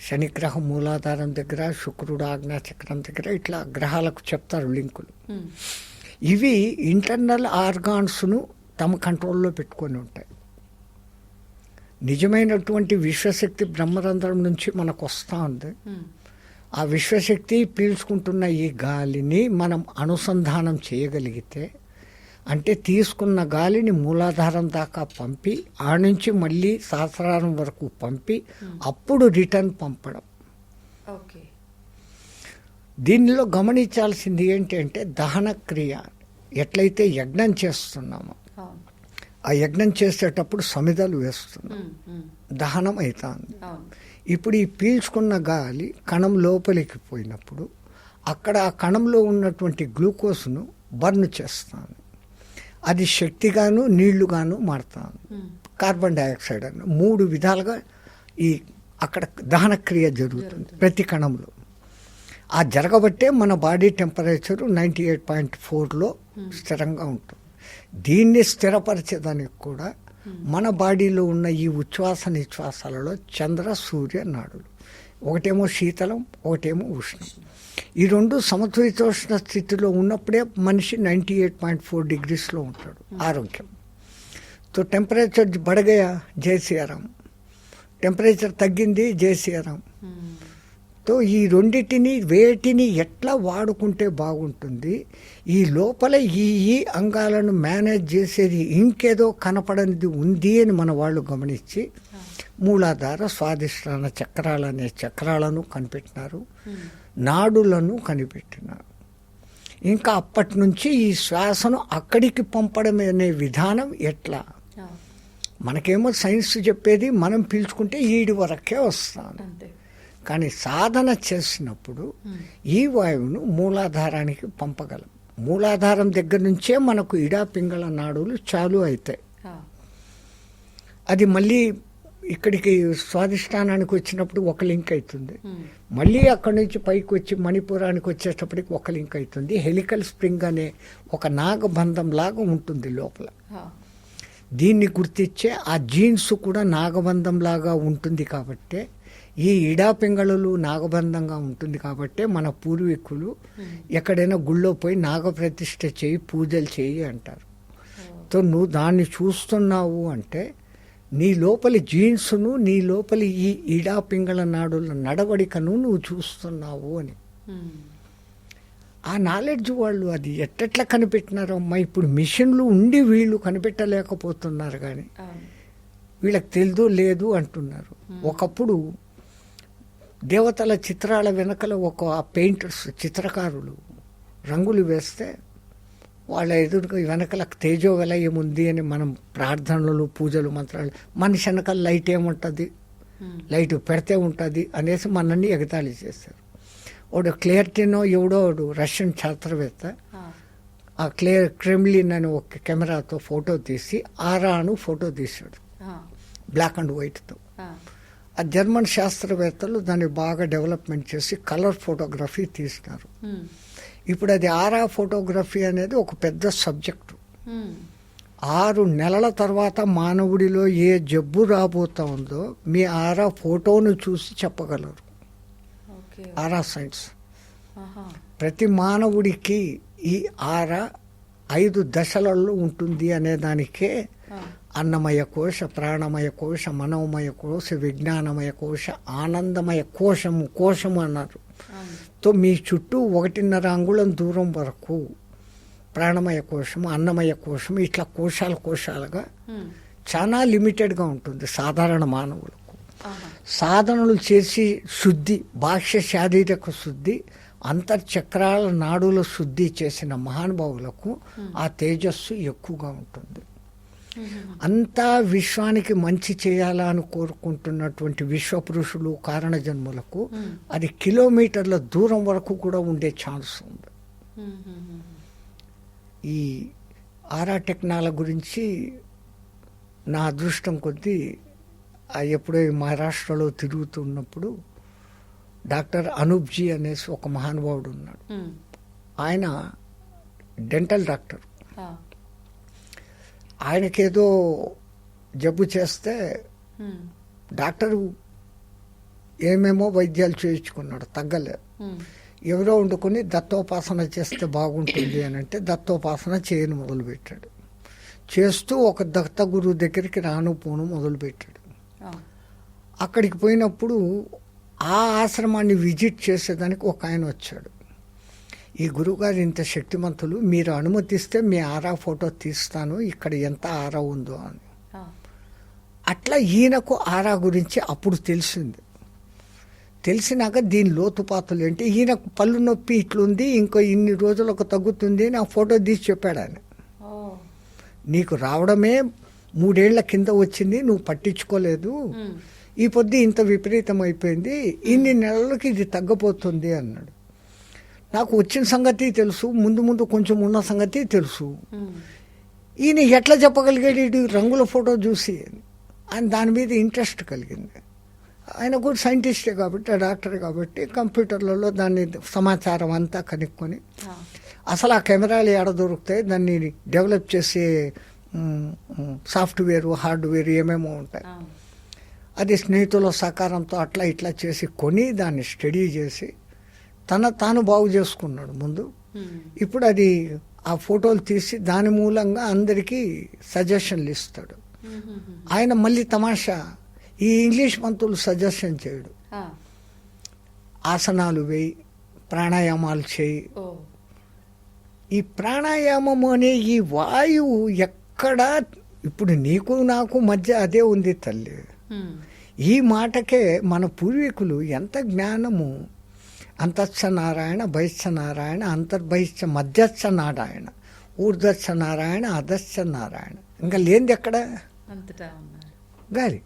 శనిగ్రహం మూలాధారం దగ్గర, శుక్రుడు ఆజ్ఞా చక్రం దగ్గర, ఇట్లా గ్రహాలకు చెప్తారు లింకులు. ఇవి ఇంటర్నల్ ఆర్గాన్స్ను తమ కంట్రోల్లో పెట్టుకొని ఉంటాయి. నిజమైనటువంటి విశ్వశక్తి బ్రహ్మరంధ్రం నుంచి మనకు వస్తూ ఉంది. ఆ విశ్వశక్తి పీల్చుకుంటున్న ఈ గాలిని మనం అనుసంధానం చేయగలిగితే, అంటే తీసుకున్న గాలిని మూలాధారం దాకా పంపి ఆ నుంచి మళ్ళీ సహస్రారం వరకు పంపి అప్పుడు రిటర్న్ పంపడం. దీనిలో గమనించాల్సింది ఏంటి అంటే దహన క్రియ. ఎట్లయితే యజ్ఞం చేస్తున్నామో ఆ యజ్ఞం చేసేటప్పుడు సమిధలు వేస్తున్నాం, దహనం అవుతుంది. ఇప్పుడు ఈ పీల్చుకున్న గాలి కణం లోపలికి పోయినప్పుడు అక్కడ ఆ కణంలో ఉన్నటువంటి గ్లూకోజ్ను బర్న్ చేస్తాను. అది శక్తిగాను నీళ్లుగాను మారుతాను. కార్బన్ డైఆక్సైడ్ అని 3 విధాలుగా ఈ అక్కడ దహన క్రియ జరుగుతుంది ప్రతి కణంలో. ఆ జరగబట్టే మన బాడీ టెంపరేచరు 98.4లో స్థిరంగా ఉంటుంది. దీన్ని స్థిరపరిచేదానికి కూడా మన బాడీలో ఉన్న ఈ ఉచ్ఛ్వాస నిశ్వాసాలలో చంద్ర సూర్య నాడులు, ఒకటేమో శీతలం, ఒకటేమో ఉష్ణం. ఈ 2 సమతులితోష్ణ స్థితిలో ఉన్నప్పుడే మనిషి 98.4 డిగ్రీస్లో ఉంటాడు ఆరోగ్యం. తో టెంపరేచర్ బడగయా జై శ్రీరామ్, టెంపరేచర్ తగ్గింది జై శ్రీరామ్. తో ఈ రెండిటిని వేటిని ఎట్లా వాడుకుంటే బాగుంటుంది, ఈ లోపల ఈ అంగాలను మేనేజ్ చేసేది ఇంకేదో కనపడనిది ఉంది అని మన వాళ్ళు గమనించి మూలాధార స్వాదిష్టాన చక్రాలు అనే చక్రాలను కనిపెట్టినారు, నాడులను కనిపెట్టినారు. ఇంకా అప్పటి నుంచి ఈ శ్వాసను అక్కడికి పంపడం అనే విధానం ఎట్లా, మనకేమో సైన్స్ చెప్పేది మనం పీల్చుకుంటే ఈడి వరకే వస్తాను, కానీ సాధన చేసినప్పుడు ఈ వాయువును మూలాధారానికి పంపగలం. మూలాధారం దగ్గర నుంచే మనకు ఇడా పింగళ నాడులు చాలు అవుతాయి. అది మళ్ళీ ఇక్కడికి స్వాధిష్టానానికి వచ్చినప్పుడు ఒక లింక్ అవుతుంది, మళ్ళీ అక్కడి నుంచి పైకి వచ్చి మణిపురానికి వచ్చేటప్పటికి ఒక లింక్ అవుతుంది. హెలికల్ స్ప్రింగ్ అనే ఒక నాగబంధం లాగా ఉంటుంది లోపల. దీన్ని గుర్తించే ఆ జీన్స్ కూడా నాగబంధం లాగా ఉంటుంది కాబట్టి, ఈ ఇడా పింగళలు నాగబంధంగా ఉంటుంది కాబట్టి మన పూర్వీకులు ఎక్కడైనా గుళ్ళో పోయి నాగప్రతిష్ఠ చేయి, పూజలు చేయి అంటారు. సో నువ్వు దాన్ని చూస్తున్నావు అంటే నీ లోపలి జీన్స్ను, నీ లోపలి ఈ ఇడా పింగళ నాడుల నడవడికను నువ్వు చూస్తున్నావు అని. ఆ నాలెడ్జ్ వాళ్ళు అది ఎట్టెట్లా కనిపెట్టినారో అమ్మా. ఇప్పుడు మిషన్లు ఉండి వీళ్ళు కనిపెట్టలేకపోతున్నారు, కానీ వీళ్ళకి తెలియదు లేదు అంటున్నారు. ఒకప్పుడు దేవతల చిత్రాల వెనకల ఒక పెయింటర్స్, చిత్రకారులు రంగులు వేస్తే వాళ్ళ ఎదురుగా వెనకల తేజో విలయం ఉంది అని మనం ప్రార్థనలు, పూజలు, మంత్రాలు, మనిషి వెనకాల లైట్ ఏముంటుంది, లైట్ పెడితే ఉంటుంది అనేసి మనల్ని ఎగతాళి చేశారు. వాడు క్లియర్టీనో ఎవడో రష్యన్ శాస్త్రవేత్త ఆ క్రెమ్లిన్ అని ఒక కెమెరాతో ఫోటో తీసి ఆరాను ఫోటో తీశాడు, బ్లాక్ అండ్ వైట్తో. ఆ జర్మన్ శాస్త్రవేత్తలు దాన్ని బాగా డెవలప్మెంట్ చేసి కలర్ ఫోటోగ్రఫీ తీసినారు. ఇప్పుడు అది ఆరా ఫోటోగ్రఫీ అనేది ఒక పెద్ద సబ్జెక్టు. 6 నెలల తర్వాత మానవుడిలో ఏ జబ్బు రాబోతా ఉందో మీ ఆరా ఫోటోను చూసి చెప్పగలరు. ఆరా సైన్స్ ప్రతి మానవుడికి ఈ ఆరా 5 దశలలో ఉంటుంది అనే దానికే అన్నమయ కోశ, ప్రాణమయ కోశ, మనోమయ కోశ, విజ్ఞానమయ కోశ, ఆనందమయ కోశము అన్నారు. తో మీ చుట్టూ 1.5 అంగుళం దూరం వరకు ప్రాణమయ కోశము, అన్నమయ కోశము, ఇట్లా కోశాలుగా చాలా లిమిటెడ్గా ఉంటుంది సాధారణ మానవులకు. సాధనలు చేసి శుద్ధి, బాహ్య శారీరక శుద్ధి, అంతర్చక్రాల నాడుల శుద్ధి చేసిన మహానుభావులకు ఆ తేజస్సు ఎక్కువగా ఉంటుంది. అంతా విశ్వానికి మంచి చేయాలని కోరుకుంటున్నటువంటి విశ్వపురుషులు, కారణ జన్ములకు అది కిలోమీటర్ల దూరం వరకు కూడా ఉండే ఛాన్స్ ఉంది. ఈ ఆరా టెక్నాలజీ గురించి నా అదృష్టం కొద్దీ ఎప్పుడో మహారాష్ట్రలో తిరుగుతున్నప్పుడు డాక్టర్ అనూప్జీ అనేసి ఒక మహానుభావుడు ఉన్నాడు. ఆయన డెంటల్ డాక్టర్. ఆయనకేదో జబ్బు చేస్తే డాక్టరు ఏమేమో వైద్యాలు చేయించుకున్నాడు, తగ్గలేదు. ఎవరో వండుకొని దత్తోపాసన చేస్తే బాగుంటుంది అని అంటే దత్తోపాసన చేయను మొదలుపెట్టాడు. చేస్తూ ఒక దత్త గురువు దగ్గరికి రాను పోను మొదలుపెట్టాడు. అక్కడికి పోయినప్పుడు ఆ ఆశ్రమాన్ని విజిట్ చేసేదానికి ఒక ఆయన వచ్చాడు. ఈ గురువుగారు ఇంత శక్తిమంతులు, మీరు అనుమతిస్తే మీ ఆరా ఫోటో తీస్తాను, ఇక్కడ ఎంత ఆరా ఉందో అని. అట్లా ఈయనకు ఆరా గురించి అప్పుడు తెలిసింది. తెలిసినాక దీని లోతుపాతులు ఏంటి, ఈయనకు పళ్ళు నొప్పి ఇట్లుంది, ఇంకో ఇన్ని రోజులకు తగ్గుతుంది అని ఆ ఫోటో తీసి చెప్పాడు ఆయన. నీకు రావడమే 3 ఏళ్ల కింద వచ్చింది, నువ్వు పట్టించుకోలేదు, ఈ పొద్దు ఇంత విపరీతం అయిపోయింది, ఇన్ని నెలలకి ఇది తగ్గపోతుంది అన్నాడు. నాకు వచ్చిన సంగతి తెలుసు, ముందు కొంచెం ఉన్న సంగతి తెలుసు. ఈయన ఎట్లా చెప్పగలిగాడు రంగుల ఫోటో చూసి అని దాని మీద ఇంట్రెస్ట్ కలిగింది. ఆయన కూడా సైంటిస్టే కాబట్టి, డాక్టర్ కాబట్టి కంప్యూటర్లలో దాన్ని సమాచారం అంతా కనుక్కొని అసలు ఆ కెమెరాలు ఎక్కడ దొరుకుతాయి, దాన్ని డెవలప్ చేసే సాఫ్ట్వేర్, హార్డ్వేర్ ఏమేమో ఉంటాయి, అది స్నేహితుల సహకారంతో అట్లా ఇట్లా చేసి కొని దాన్ని స్టడీ చేసి తాను బాగు చేసుకున్నాడు ముందు. ఇప్పుడు అది ఆ ఫోటోలు తీసి దాని మూలంగా అందరికీ సజెషన్లు ఇస్తాడు. ఆయన మళ్ళీ తమాషా, ఈ ఇంగ్లీష్ మంత్రులు సజెషన్ చేయడు, ఆసనాలు వేయి, ప్రాణాయామాలు చేయి. ఓ ఈ ప్రాణాయామం అనే ఈ వాయువు ఎక్కడ ఇప్పుడు నీకు నాకు మధ్య అదే ఉంది తల్లి. మ్మ్. ఈ మాటకే మన పూర్వీకులు ఎంత జ్ఞానము, అంతస్థ నారాయణ, బహిస్థ నారాయణ, అంతర్బహిస్థ మధ్యస్థ నారాయణ, ఊర్ధస్థ నారాయణ, అధస్థ నారాయణ, ఇంకా లేనిది ఎక్కడ? అంతటా ఉన్నారు. గాలి.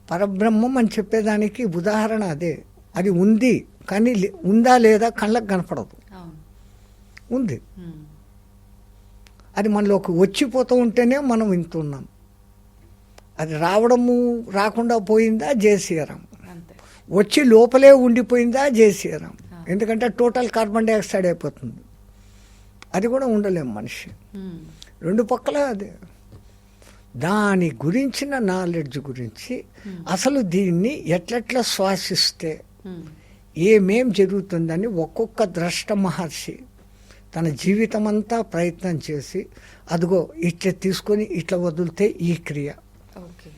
పరబ్రహ్మం అని చెప్పేదానికి ఉదాహరణ అదే. అది ఉంది కానీ ఉందా లేదా కళ్ళకు కనపడదు. అవును. ఉంది. మ్మ్. అది మనలోకి వచ్చిపోతూ ఉంటేనే మనం వింటున్నాం. అది రావడము రాకుండా పోయిందా జేసీరాం, అంతే. వచ్చి లోపలే ఉండిపోయిందా జేసీరాం. ఎందుకంటే టోటల్ కార్బన్ డైఆక్సైడ్ అయిపోతుంది. అది కూడా ఉండలేం మనిషి. మ్మ్. రెండు పక్కల అదే. దాని గురించిన నాలెడ్జ్ గురించి అసలు దీన్ని ఎట్లెట్లా శ్వాసిస్తే మ్మ్. ఏమేం జరుగుతుందని ఒక్కొక్క ద్రష్ట మహర్షి తన జీవితం అంతా ప్రయత్నం చేసి అదిగో ఇట్లా తీసుకొని ఇట్లా వదిలితే ఈ క్రియ. ఓకే.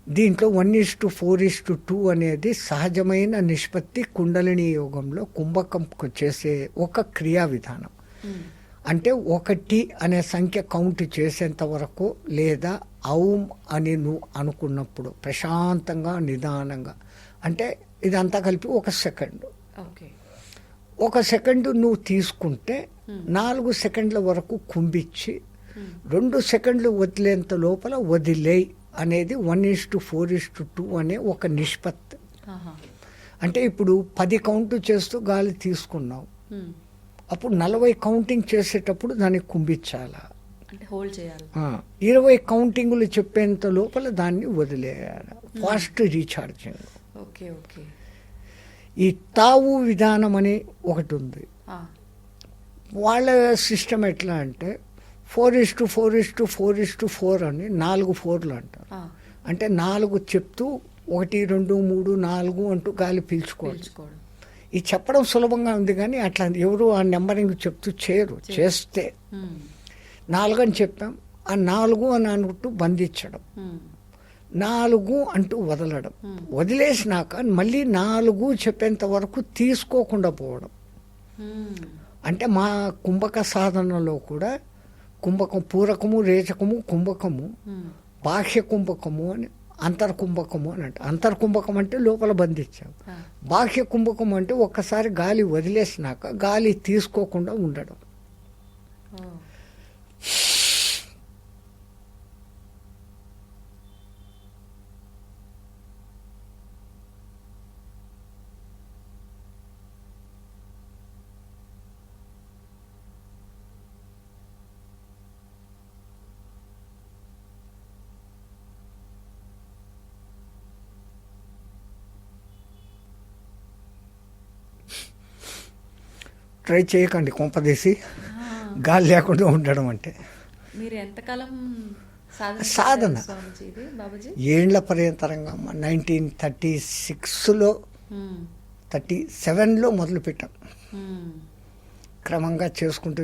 దీంట్లో 1:4:2 అనేది సహజమైన నిష్పత్తి కుండలిని యోగంలో కుంభకం చేసే ఒక క్రియా విధానం. మ్మ్. అంటే 1 అనే సంఖ్య కౌంట్ చేసేంత వరకు లేదా ఔం అని నువ్వు అనుకున్నప్పుడు ప్రశాంతంగా నిదానంగా, అంటే ఇదంతా కలిపి 1 సెకండ్. ఓకే. 1 సెకండ్ నువ్వు తీసుకుంటే 4 సెకండ్ల వరకు కుంభించి 2 సెకండ్లు వదిలేంత లోపల వదిలేయి అనేది 1:4:2 అనే ఒక నిష్పత్తి. ఆహా. అంటే ఇప్పుడు 10 కౌంట్ చేస్తూ గాలి తీసుకున్నావు, మ్మ్. అప్పుడు 40 కౌంటింగ్ చేసేటప్పుడు దాన్ని కుంభించాలా. అంటే హోల్డ్ చేయాలి. 20 కౌంటింగ్లు చెప్పేంత లోపల దాన్ని వదిలేయాలి. Fast recharging. ఓకే. ఓకే. ఈ తావు విధానం అని ఒకటి ఉంది. ఆ. వాళ్ళ సిస్టమ్ ఎట్లా అంటే 4:4:4:4 అని 4 4లు అంటారు. ఆ. అంటే 4 చెప్తూ 1 2 3 4 అంటూ గాలి పీల్చుకోవాలి. పీల్చుకోవడం. ఇది చెప్పడం సులభంగా ఉంది కానీ అట్లా ఎవరు ఆ నెంబరింగ్ చెప్తూ చేయరు. చేస్తే మ్మ్. 4 అని చెప్పాం, ఆ 4 అని అనుకుంటూ బంధించడం, మ్మ్. 4 అంటూ వదలడం, వదిలేసినాక మళ్ళీ 4 చెప్పేంత వరకు తీసుకోకుండా పోవడం. మ్మ్. అంటే మా కుంభక సాధనలో కూడా కుంభకం పూరకము, రేచకము, కుంభకము, మ్మ్. బాహ్య కుంభకము అని, అంతర్కుంభకము అని అంటే, అంతర్కుంభకం అంటే లోపల బంధించాం, ఆ. బాహ్య కుంభకం అంటే ఒక్కసారి గాలి వదిలేసినాక గాలి తీసుకోకుండా ఉండడం. ఓ. ట్రై చేయకండి కొంపదీసి గాలి లేకుండా ఉండడం అంటే. మీరు ఎంతకాలం సాధన. స్వామిజీ ఇది బాబాజీ? ఏండ్ల పర్యంతరంగా 1936లో మ్మ్. 37లో మొదలుపెట్టాం. మ్మ్. క్రమంగా చేసుకుంటూ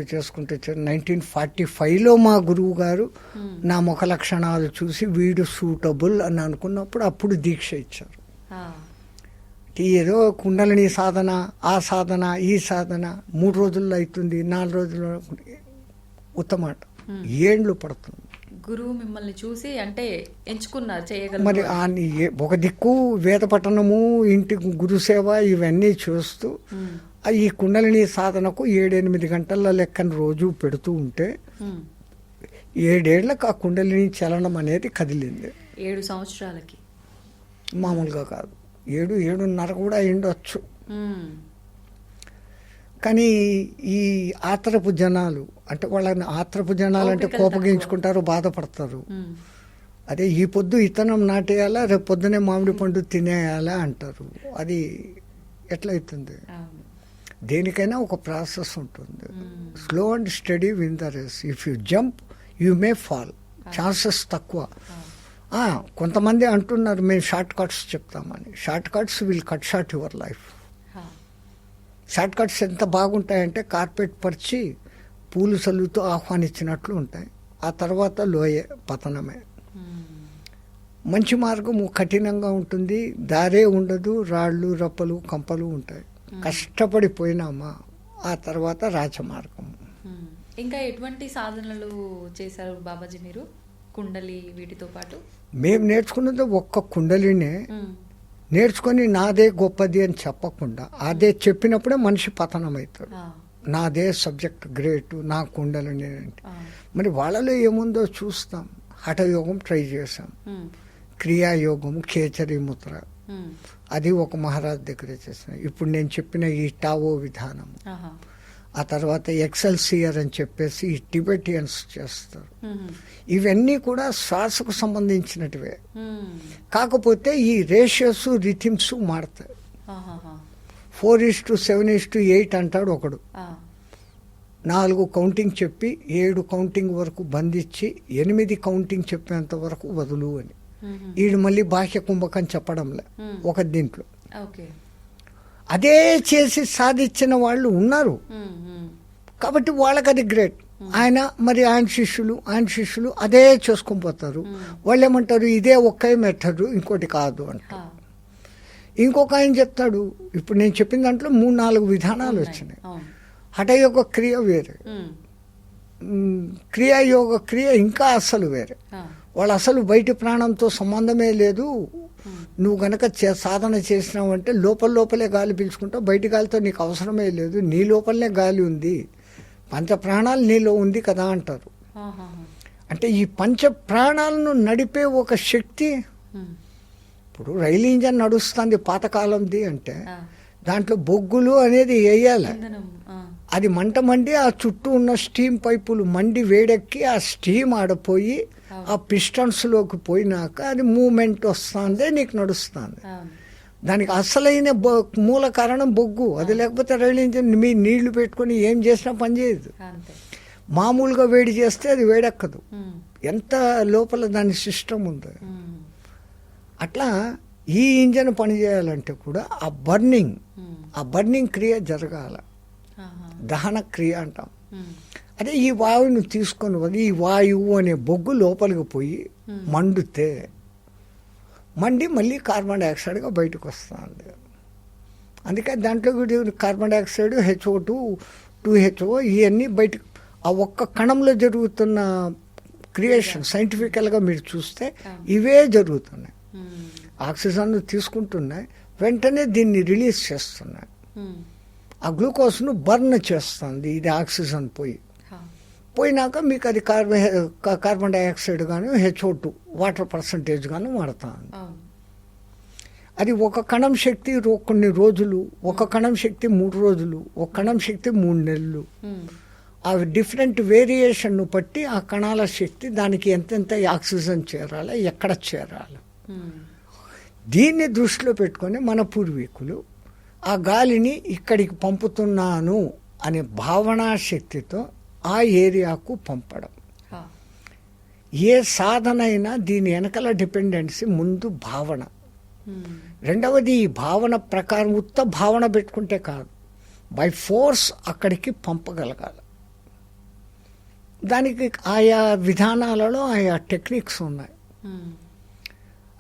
1945లో మా గురువు గారు నా ముఖ లక్షణాలు చూసి వీడు సూటబుల్ అని అనుకున్నప్పుడు అప్పుడు దీక్ష ఇచ్చారు. ఆ. ఏదో కుండలిని సాధన, ఆ సాధన, ఈ సాధన 3 రోజుల్లో అవుతుంది, 4 రోజుల్లో ఉత్తమాట ఏండ్లు పడుతుంది. గురువు మిమ్మల్ని చూసి అంటే ఎంచుకున్నారు చేయగలరు. మరి ఒక దిక్కు వేద పఠనము, ఇంటి గురుసేవ ఇవన్నీ చూస్తూ ఈ కుండలిని సాధనకు 7-8 గంటల లెక్కన రోజు పెడుతూ ఉంటే 7 ఏళ్లకు ఆ కుండలిని చలనం అనేది కదిలింది. 7 సంవత్సరాలకి మామూలుగా కాదు, 7-7.5 కూడా అయ్యుండొచ్చు. మ్మ్. కానీ ఈ ఆత్రపు జనాలు అంటే వాళ్ళని ఆత్రపు జనాలు అంటే ఓపికలు కోపగించుకుంటారు, బాధపడతారు. మ్మ్. అదే ఈ పొద్దు ఇతనం నాటేయాలా, రేపు పొద్దునే మామిడి పండు తినేయాలా అంటారు. అది ఎట్లయితుంది? అవును. దేనికైనా ఒక ప్రాసెస్ ఉంటుంది. Slow and steady win the race. If you jump you may fall, chances తక్కువ. కొంతమంది అంటున్నారు మేము షార్ట్ కట్స్ చెప్తామని. Short cuts will cut short your life. Short cuts ఎంత బాగుంటాయంటే కార్పెట్ పరిచి పూలు చల్లుతూ ఆహ్వానించినట్లు ఉంటాయి. ఆ తర్వాత లోయే, పతనమే. మంచి మార్గము కఠినంగా ఉంటుంది, దారే ఉండదు, రాళ్ళు రప్పలు కంపలు ఉంటాయి. కష్టపడిపోయినామా ఆ తర్వాత రాజమార్గం. ఇంకా ఎటువంటి సాధనలు చేశారు బాబాజీ మీరు కుండలి వీటితో పాటు? మేము నేర్చుకున్నది ఒక్క కుండలినే నేర్చుకొని నాదే గొప్పది అని చెప్పకుండా అదే చెప్పినప్పుడే మనిషి పతనం అవుతాడు. నాదే సబ్జెక్ట్ గ్రేట్, నా కుండలిని అంటే. మరి వాళ్ళలో ఏముందో చూస్తాం. హఠయోగం ట్రై చేసాం, క్రియాయోగం, కేచరి ముద్ర, అది ఒక మహారాజ్ దగ్గర చేసిన. ఇప్పుడు నేను చెప్పిన ఈ టావో విధానం, ఆ తర్వాత ఎక్సెల్సియర్ అని చెప్పేసి ఈ టిబెటియన్స్ చేస్తారు. ఇవన్నీ కూడా శ్వాసకు సంబంధించినటివే, కాకపోతే ఈ రేషియోస్ రిథిమ్స్ మారుతాయి. 4:7:8 అంటాడు ఒకడు. 4 కౌంటింగ్ చెప్పి 7 కౌంటింగ్ వరకు బంధించి 8 కౌంటింగ్ చెప్పేంత వరకు వదులు అని. ఈడు మళ్ళీ బాహ్య కుంభకం చెప్పడంలే ఒక దీంట్లో. అదే చేసి సాధించిన వాళ్ళు ఉన్నారు కాబట్టి వాళ్ళకి అది గ్రేట్. ఆయన శిష్యులు అదే చేసుకొని పోతారు. వాళ్ళు ఏమంటారు, ఇదే ఒకే మెథడ్, ఇంకోటి కాదు అంటారు. ఇంకొక ఆయన చెప్తాడు, ఇప్పుడు నేను చెప్పిన దాంట్లో 3-4 విధానాలు వచ్చినాయి. హఠయోగ క్రియ వేరే, క్రియాయోగ క్రియ ఇంకా అసలు వేరే. వాళ్ళు అసలు బయటి ప్రాణంతో సంబంధమే లేదు. నువ్వు గనక సాధన చేసినావంటే లోపలే గాలి పీల్చుకుంటావు, బయటి గాలితో నీకు అవసరమే లేదు, నీ లోపలనే గాలి ఉంది, పంచ ప్రాణాలు నీలో ఉంది కదా అంటారు. అంటే ఈ పంచ ప్రాణాలను నడిపే ఒక శక్తి. ఇప్పుడు రైలు ఇంజన్ నడుస్తుంది పాతకాలంది అంటే దాంట్లో బొగ్గులు అనేది వేయాలి. అది మంట మండి ఆ చుట్టూ ఉన్న స్టీమ్ పైపులు మండి వేడెక్కి ఆ స్టీమ్ ఆడపోయి ఆ పిస్టన్స్లోకి పోయినాక అది మూమెంట్ వస్తుంది, నీకు నడుస్తుంది. దానికి అసలైన మూల కారణం బొగ్గు. అది లేకపోతే రైలు ఇంజిన్ మీ నీళ్లు పెట్టుకొని ఏం చేసినా పనిచేయదు. మామూలుగా వేడి చేస్తే అది వేడెక్కదు, ఎంత లోపల దాని సిస్టమ్ ఉందో. అట్లా ఈ ఇంజన్ పనిచేయాలంటే కూడా ఆ బర్నింగ్ క్రియ జరగాల, దహన క్రియ అంటాం. అదే ఈ వాయువును తీసుకొని ఈ వాయువు అనే బొగ్గు లోపలికి పోయి మండి మళ్ళీ కార్బన్ డైఆక్సైడ్గా బయటకు వస్తుంది. అందుకే దాంట్లో కార్బన్ డైఆక్సైడ్, HO2, 2HO ఇవన్నీ బయటకు ఆ ఒక్క కణంలో జరుగుతున్న క్రియేషన్. సైంటిఫికల్గా మీరు చూస్తే ఇవే జరుగుతున్నాయి. ఆక్సిజన్ తీసుకుంటున్నాయి, వెంటనే దీన్ని రిలీజ్ చేస్తున్నాయి. ఆ గ్లూకోజ్ను బర్న్ చేస్తుంది ఇది ఆక్సిజన్ పోయినాక మీకు అది కార్బన్ డైఆక్సైడ్ గాను HO2 వాటర్ పర్సంటేజ్ గాను మారుతుంది. అది ఒక కణం శక్తి కొన్ని రోజులు, ఒక కణం శక్తి 3 రోజులు, ఒక కణం శక్తి 3 నెలలు. ఆ డిఫరెంట్ వేరియేషన్ను బట్టి ఆ కణాల శక్తి దానికి ఎంతెంత ఆక్సిజన్ చేరాలి, ఎక్కడ చేరాలి. దీన్ని దృష్టిలో పెట్టుకొని మన పూర్వీకులు ఆ గాలిని ఇక్కడికి పంపుతున్నాను అనే భావనా శక్తితో ఆ ఏరియాకు పంపడం. ఏ సాధన అయినా దీని వెనకాల డిపెండెన్సీ ముందు భావన. రెండవది ఈ భావన ప్రకారం ఉత్త భావన పెట్టుకుంటే కాదు, బై ఫోర్స్ అక్కడికి పంపగలగాలి. దానికి ఆయా విధానాలలో ఆయా టెక్నిక్స్ ఉన్నాయి.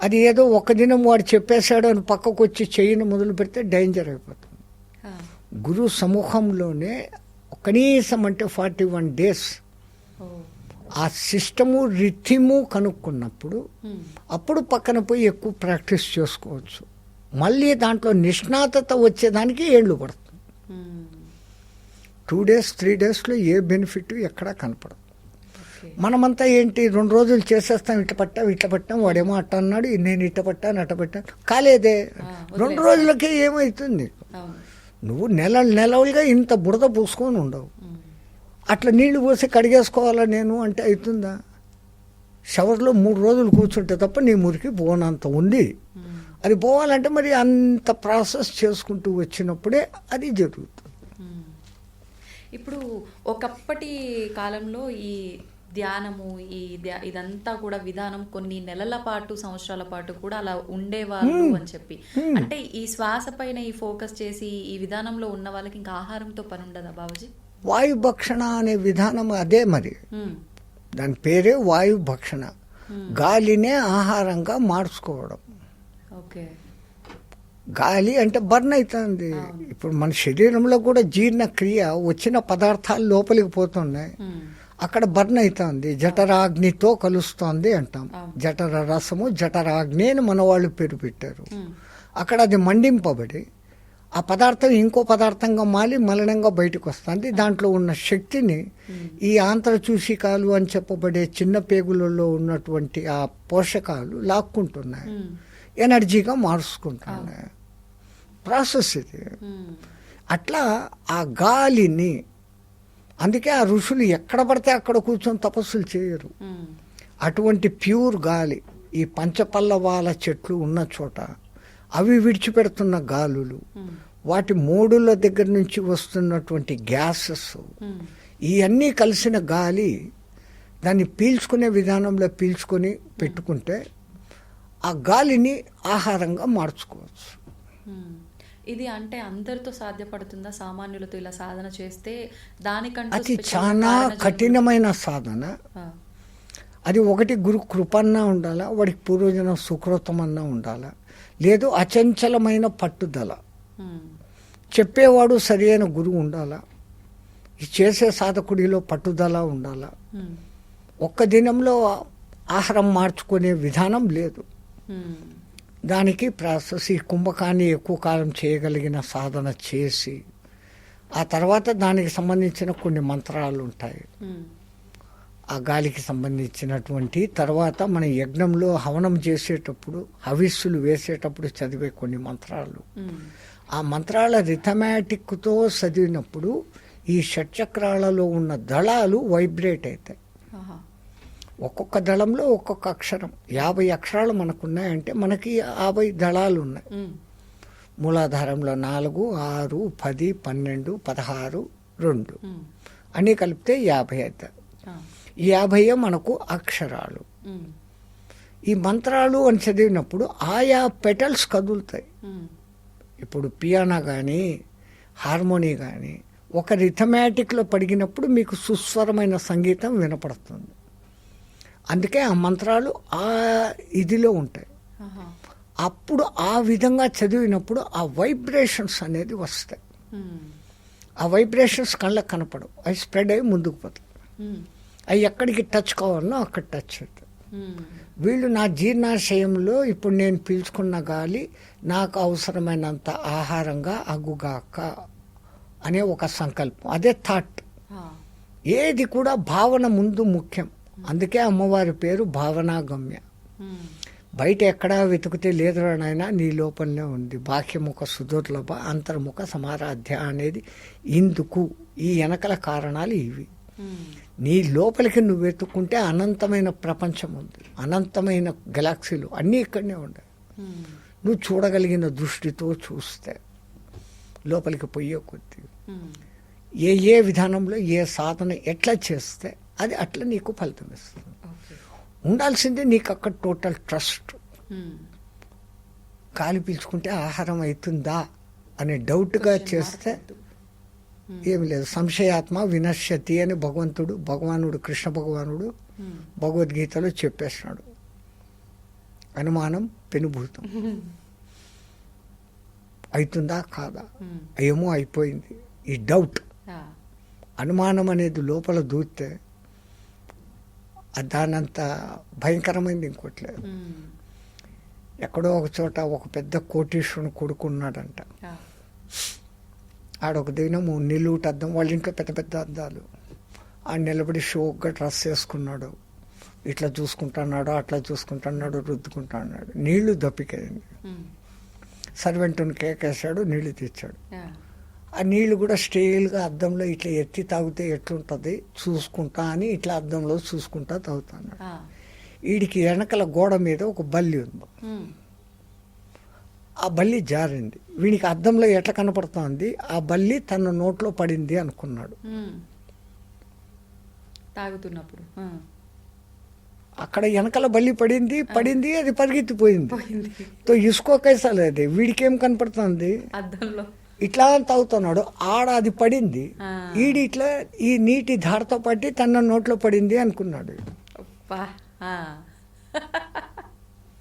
అది ఏదో ఒక దినం వాడు చెప్పేశాడు అని పక్కకు వచ్చి చేయను మొదలు పెడితే డేంజర్ అయిపోతుంది. గురు సమూహంలోనే కనీసం అంటే 41 days ఆ సిస్టము రిథిము కనుక్కున్నప్పుడు అప్పుడు పక్కన పోయి ఎక్కువ ప్రాక్టీస్ చేసుకోవచ్చు. మళ్ళీ దాంట్లో నిష్ణాతత వచ్చేదానికి ఏళ్ళు పడుతుంది. 2 days 3 daysలో ఏ బెనిఫిట్ ఎక్కడా కనపడదు. మనమంతా ఏంటి 2 రోజులు చేసేస్తాం, ఇట్ట పట్టాం, వాడేమో అట్ట అన్నాడు, నేను ఇట్ట పట్టాను కాలేదే. 2 రోజులకే ఏమవుతుంది? నువ్వు నెలలుగా ఇంత బురద పూసుకొని ఉండవు. అట్లా నీళ్లు పోసి కడిగేసుకోవాలా నేను అంటే అవుతుందా? షవర్లో 3 రోజులు కూర్చుంటే తప్ప నీ మురికి పోనంత ఉంది. అది పోవాలంటే మరి అంత ప్రాసెస్ చేసుకుంటూ వచ్చినప్పుడే అది జరుగుతుంది. ఇప్పుడు ఒకప్పటి కాలంలో ఈ ధ్యానము ఇదంతా కూడా విధానం కొన్ని నెలల పాటు, సంవత్సరాల పాటు కూడా అలా ఉండేవాళ్ళు అని చెప్పి, అంటే ఈ శ్వాస పైన ఈ ఫోకస్ చేసి ఈ విధానంలో ఉన్న వాళ్ళకి ఇంకా ఆహారంతో పని ఉండదా బాబుజీ? వాయు భక్షణ అనే విధానం అదే. మరి దాని పేరే వాయు భక్షణ. గాలినే ఆహారంగా మార్చుకోవడం. ఓకే. గాలి అంటే బర్న్ అవుతుంది. ఇప్పుడు మన శరీరంలో కూడా జీర్ణక్రియ వచ్చిన పదార్థాలు లోపలికి పోతున్నాయి, అక్కడ బర్న్ అవుతుంది, జఠరాగ్నితో కలుస్తోంది అంటాం. జఠర రసము జఠరాగ్ని అని మన వాళ్ళు పేరు పెట్టారు. అక్కడ అది మండింపబడి ఆ పదార్థం ఇంకో పదార్థంగా మాలి మలినంగా బయటకు వస్తుంది. దాంట్లో ఉన్న శక్తిని ఈ ఆంత్రచూషికాలు అని చెప్పబడే చిన్న పేగులలో ఉన్నటువంటి ఆ పోషకాలు లాక్కుంటున్నాయి, ఎనర్జీగా మార్చుకుంటున్నాయి. ప్రాసెస్ ఇది. అట్లా ఆ గాలిని, అందుకే ఆ ఋషులు ఎక్కడ పడితే అక్కడ కూర్చొని తపస్సులు చేయరు. అటువంటి ప్యూర్ గాలి, ఈ పంచపల్లవాల చెట్లు ఉన్న చోట అవి విడిచిపెడుతున్న గాలులు, వాటి మోడుల దగ్గర నుంచి వస్తున్నటువంటి గ్యాసెస్, ఇవన్నీ కలిసిన గాలి దాన్ని పీల్చుకునే విధానంలో పీల్చుకొని పెట్టుకుంటే ఆ గాలిని ఆహారంగా మార్చుకోవచ్చు. ఇది అంటే అందరితో సాధ్యపడుతుందా? సామాన్యులతో ఇలా సాధన చేస్తే దానికంటే అది చాలా కఠినమైన సాధన. అది ఒకటి గురు కృపన్నా ఉండాలా, వాడికి పూర్వజన సుకృతమన్నా ఉండాలా, లేదు అచంచలమైన పట్టుదల, చెప్పేవాడు సరి అయిన గురువు ఉండాలా, ఈ చేసే సాధకుడిలో పట్టుదల ఉండాలా. ఒక్క దినంలో ఆహారం మార్చుకునే విధానం లేదు. దానికి ప్రాసెస్, ఈ కుంభకాన్ని ఎక్కువ కాలం చేయగలిగిన సాధన చేసి ఆ తర్వాత దానికి సంబంధించిన కొన్ని మంత్రాలు ఉంటాయి. ఆ గాలికి సంబంధించినటువంటి తర్వాత మన యజ్ఞంలో హవనం చేసేటప్పుడు, హవిస్సులు వేసేటప్పుడు చదివే కొన్ని మంత్రాలు, ఆ మంత్రాల రిథమాటిక్తో చదివినప్పుడు ఈ షట్చక్రాలలో ఉన్న దళాలు వైబ్రేట్ అవుతాయి. ఒక్కొక్క దళంలో ఒక్కొక్క అక్షరం, 50 అక్షరాలు మనకున్నాయంటే మనకి 50 దళాలు ఉన్నాయి. మూలాధారంలో 4, 6, 10, 12, 16, 2 అన్నీ కలిపితే 50 అవుతాయి. ఈ 50 మనకు అక్షరాలు. ఈ మంత్రాలు అని చదివినప్పుడు ఆయా పెటల్స్ కదులుతాయి. ఇప్పుడు పియానో కానీ హార్మోనీ కానీ ఒక రిథమాటిక్లో పడిగినప్పుడు మీకు సుస్వరమైన సంగీతం వినపడుతుంది. అందుకే ఆ మంత్రాలు ఆ ఇదిలో ఉంటాయి. అప్పుడు ఆ విధంగా చదివినప్పుడు ఆ వైబ్రేషన్స్ అనేది వస్తాయి. ఆ వైబ్రేషన్స్ కళ్ళకు కనపడవు, అవి స్ప్రెడ్ అయ్యి ముందుకు పోతాయి. అవి ఎక్కడికి టచ్ కావాలనో అక్కడ టచ్ అవుతాయి. వీళ్ళు నా జీర్ణాశయంలో ఇప్పుడు నేను పీల్చుకున్న గాలి నాకు అవసరమైనంత ఆహారంగా అగుగాక అనే ఒక సంకల్పం, అదే థాట్. ఏది కూడా భావన ముందు ముఖ్యం. అందుకే అమ్మవారి పేరు భావనాగమ్య. బయట ఎక్కడా వెతికితే లేదురానైనా నీ లోపలనే ఉంది. బాహ్యముఖ సుదుర్లభ అంతర్ముఖ సమారాధ్య అనేది ఇందుకు, ఈ వెనకల కారణాలు ఇవి. నీ లోపలికి నువ్వు వెతుక్కుంటే అనంతమైన ప్రపంచం ఉంది, అనంతమైన గెలాక్సీలు అన్నీ ఇక్కడనే ఉన్నాయి. నువ్వు చూడగలిగిన దృష్టితో చూస్తే లోపలికి పోయే కొద్ది ఏ విధానంలో ఏ సాధన ఎట్లా చేస్తే అది అట్లా నీకు ఫలితం ఇస్తుంది. ఉండాల్సిందే నీకు అక్కడ టోటల్ ట్రస్ట్. గాలి పీల్చుకుంటే ఆహారం అవుతుందా అనే డౌట్గా చేస్తే ఏమి లేదు. సంశయాత్మ వినశ్యతి అని భగవానుడు కృష్ణ భగవానుడు భగవద్గీతలో చెప్పేస్తున్నాడు. అనుమానం పెనుభూతం. అవుతుందా కాదా, ఏమో అయిపోయింది. ఈ డౌట్, అనుమానం అనేది లోపల దూరితే దానంత భయంకరమైంది ఇంకోటి లేదు. ఎక్కడో ఒక చోట ఒక పెద్ద కోటీశ్వరుని కొడుకున్నాడంట. ఆడొక దినము నిలువుట అద్దం, వాళ్ళ ఇంట్లో పెద్ద పెద్ద అద్దాలు, ఆ నిలబడి షోక్గా డ్రెస్ వేసుకున్నాడు. ఇట్లా చూసుకుంటున్నాడు, అట్లా చూసుకుంటున్నాడు, రుద్దుకుంటున్నాడు. నీళ్లు దప్పికైంది. సర్వెంట్ని కేకేశాడు, నీళ్లు తెచ్చాడు. ఆ నీళ్లు కూడా స్టైల్గా అద్దంలో ఇట్లా ఎత్తి తాగితే ఎట్లుంటుంది చూసుకుంటా అని ఇట్లా అద్దంలో చూసుకుంటా తాగుతున్నాడు. వీడికి వెనకల గోడ మీద ఒక బల్లి ఉంది. ఆ బల్లి జారింది. వీనికి అద్దంలో ఎట్లా కనపడుతోంది, ఆ బల్లి తన నోట్లో పడింది అనుకున్నాడు. తాగుతున్నప్పుడు అక్కడ వెనకల బల్లి పడింది, అది పరిగెత్తిపోయింది. తో ఇసుకోకేసలేదు. వీడికేం కనపడుతుంది, అద్దంలో ఇట్లా తాగుతున్నాడు. ఆడ అది పడింది, ఈడి ఇట్లా ఈ నీటి ధారతో పట్టి తన నోట్లో పడింది అనుకున్నాడు.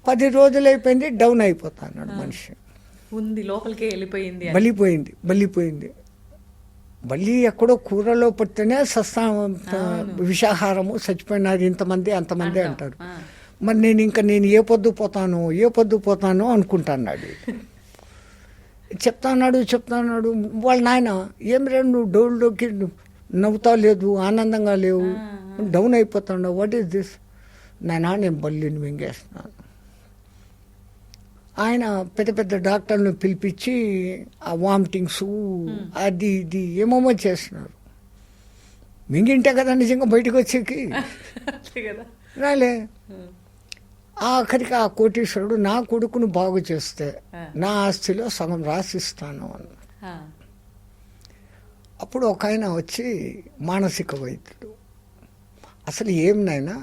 10 రోజులు అయిపోయింది, డౌన్ అయిపోతాడు మనిషి. ఉంది లోపలికి వెళ్ళిపోయింది అని. బలిపోయింది. బల్లి ఎక్కడో కూరలో పుట్టినే విషాహారము, చచ్చిపోయినారు ఇంతమంది అంతమంది అంటారు. మరి నేను ఏ పొద్దు పోతాను అనుకుంటున్నాడు. చెప్తాన్నాడు వాళ్ళ నాయన, ఏం రే నువ్వు డోల్లోకి నవ్వుతా లేదు, ఆనందంగా లేవు, డౌన్ అయిపోతాడు. What is this? నేను బల్లిని మింగేస్తున్నాను. ఆయన పెద్ద పెద్ద డాక్టర్లను పిలిపించి ఆ వామిటింగ్స్ అది ఇది ఏమేమో చేస్తున్నారు. మింగింటే కదా నిజంగా బయటకు వచ్చేకి రాలే. ఆఖరికి ఆ కోటీశ్వరుడు నా కొడుకును బాగు చేస్తే నా ఆస్తిలో సగం రాసిస్తాను అన్న. అప్పుడు ఒక ఆయన వచ్చి మానసిక వైద్యుడు, అసలు ఏం నాయనా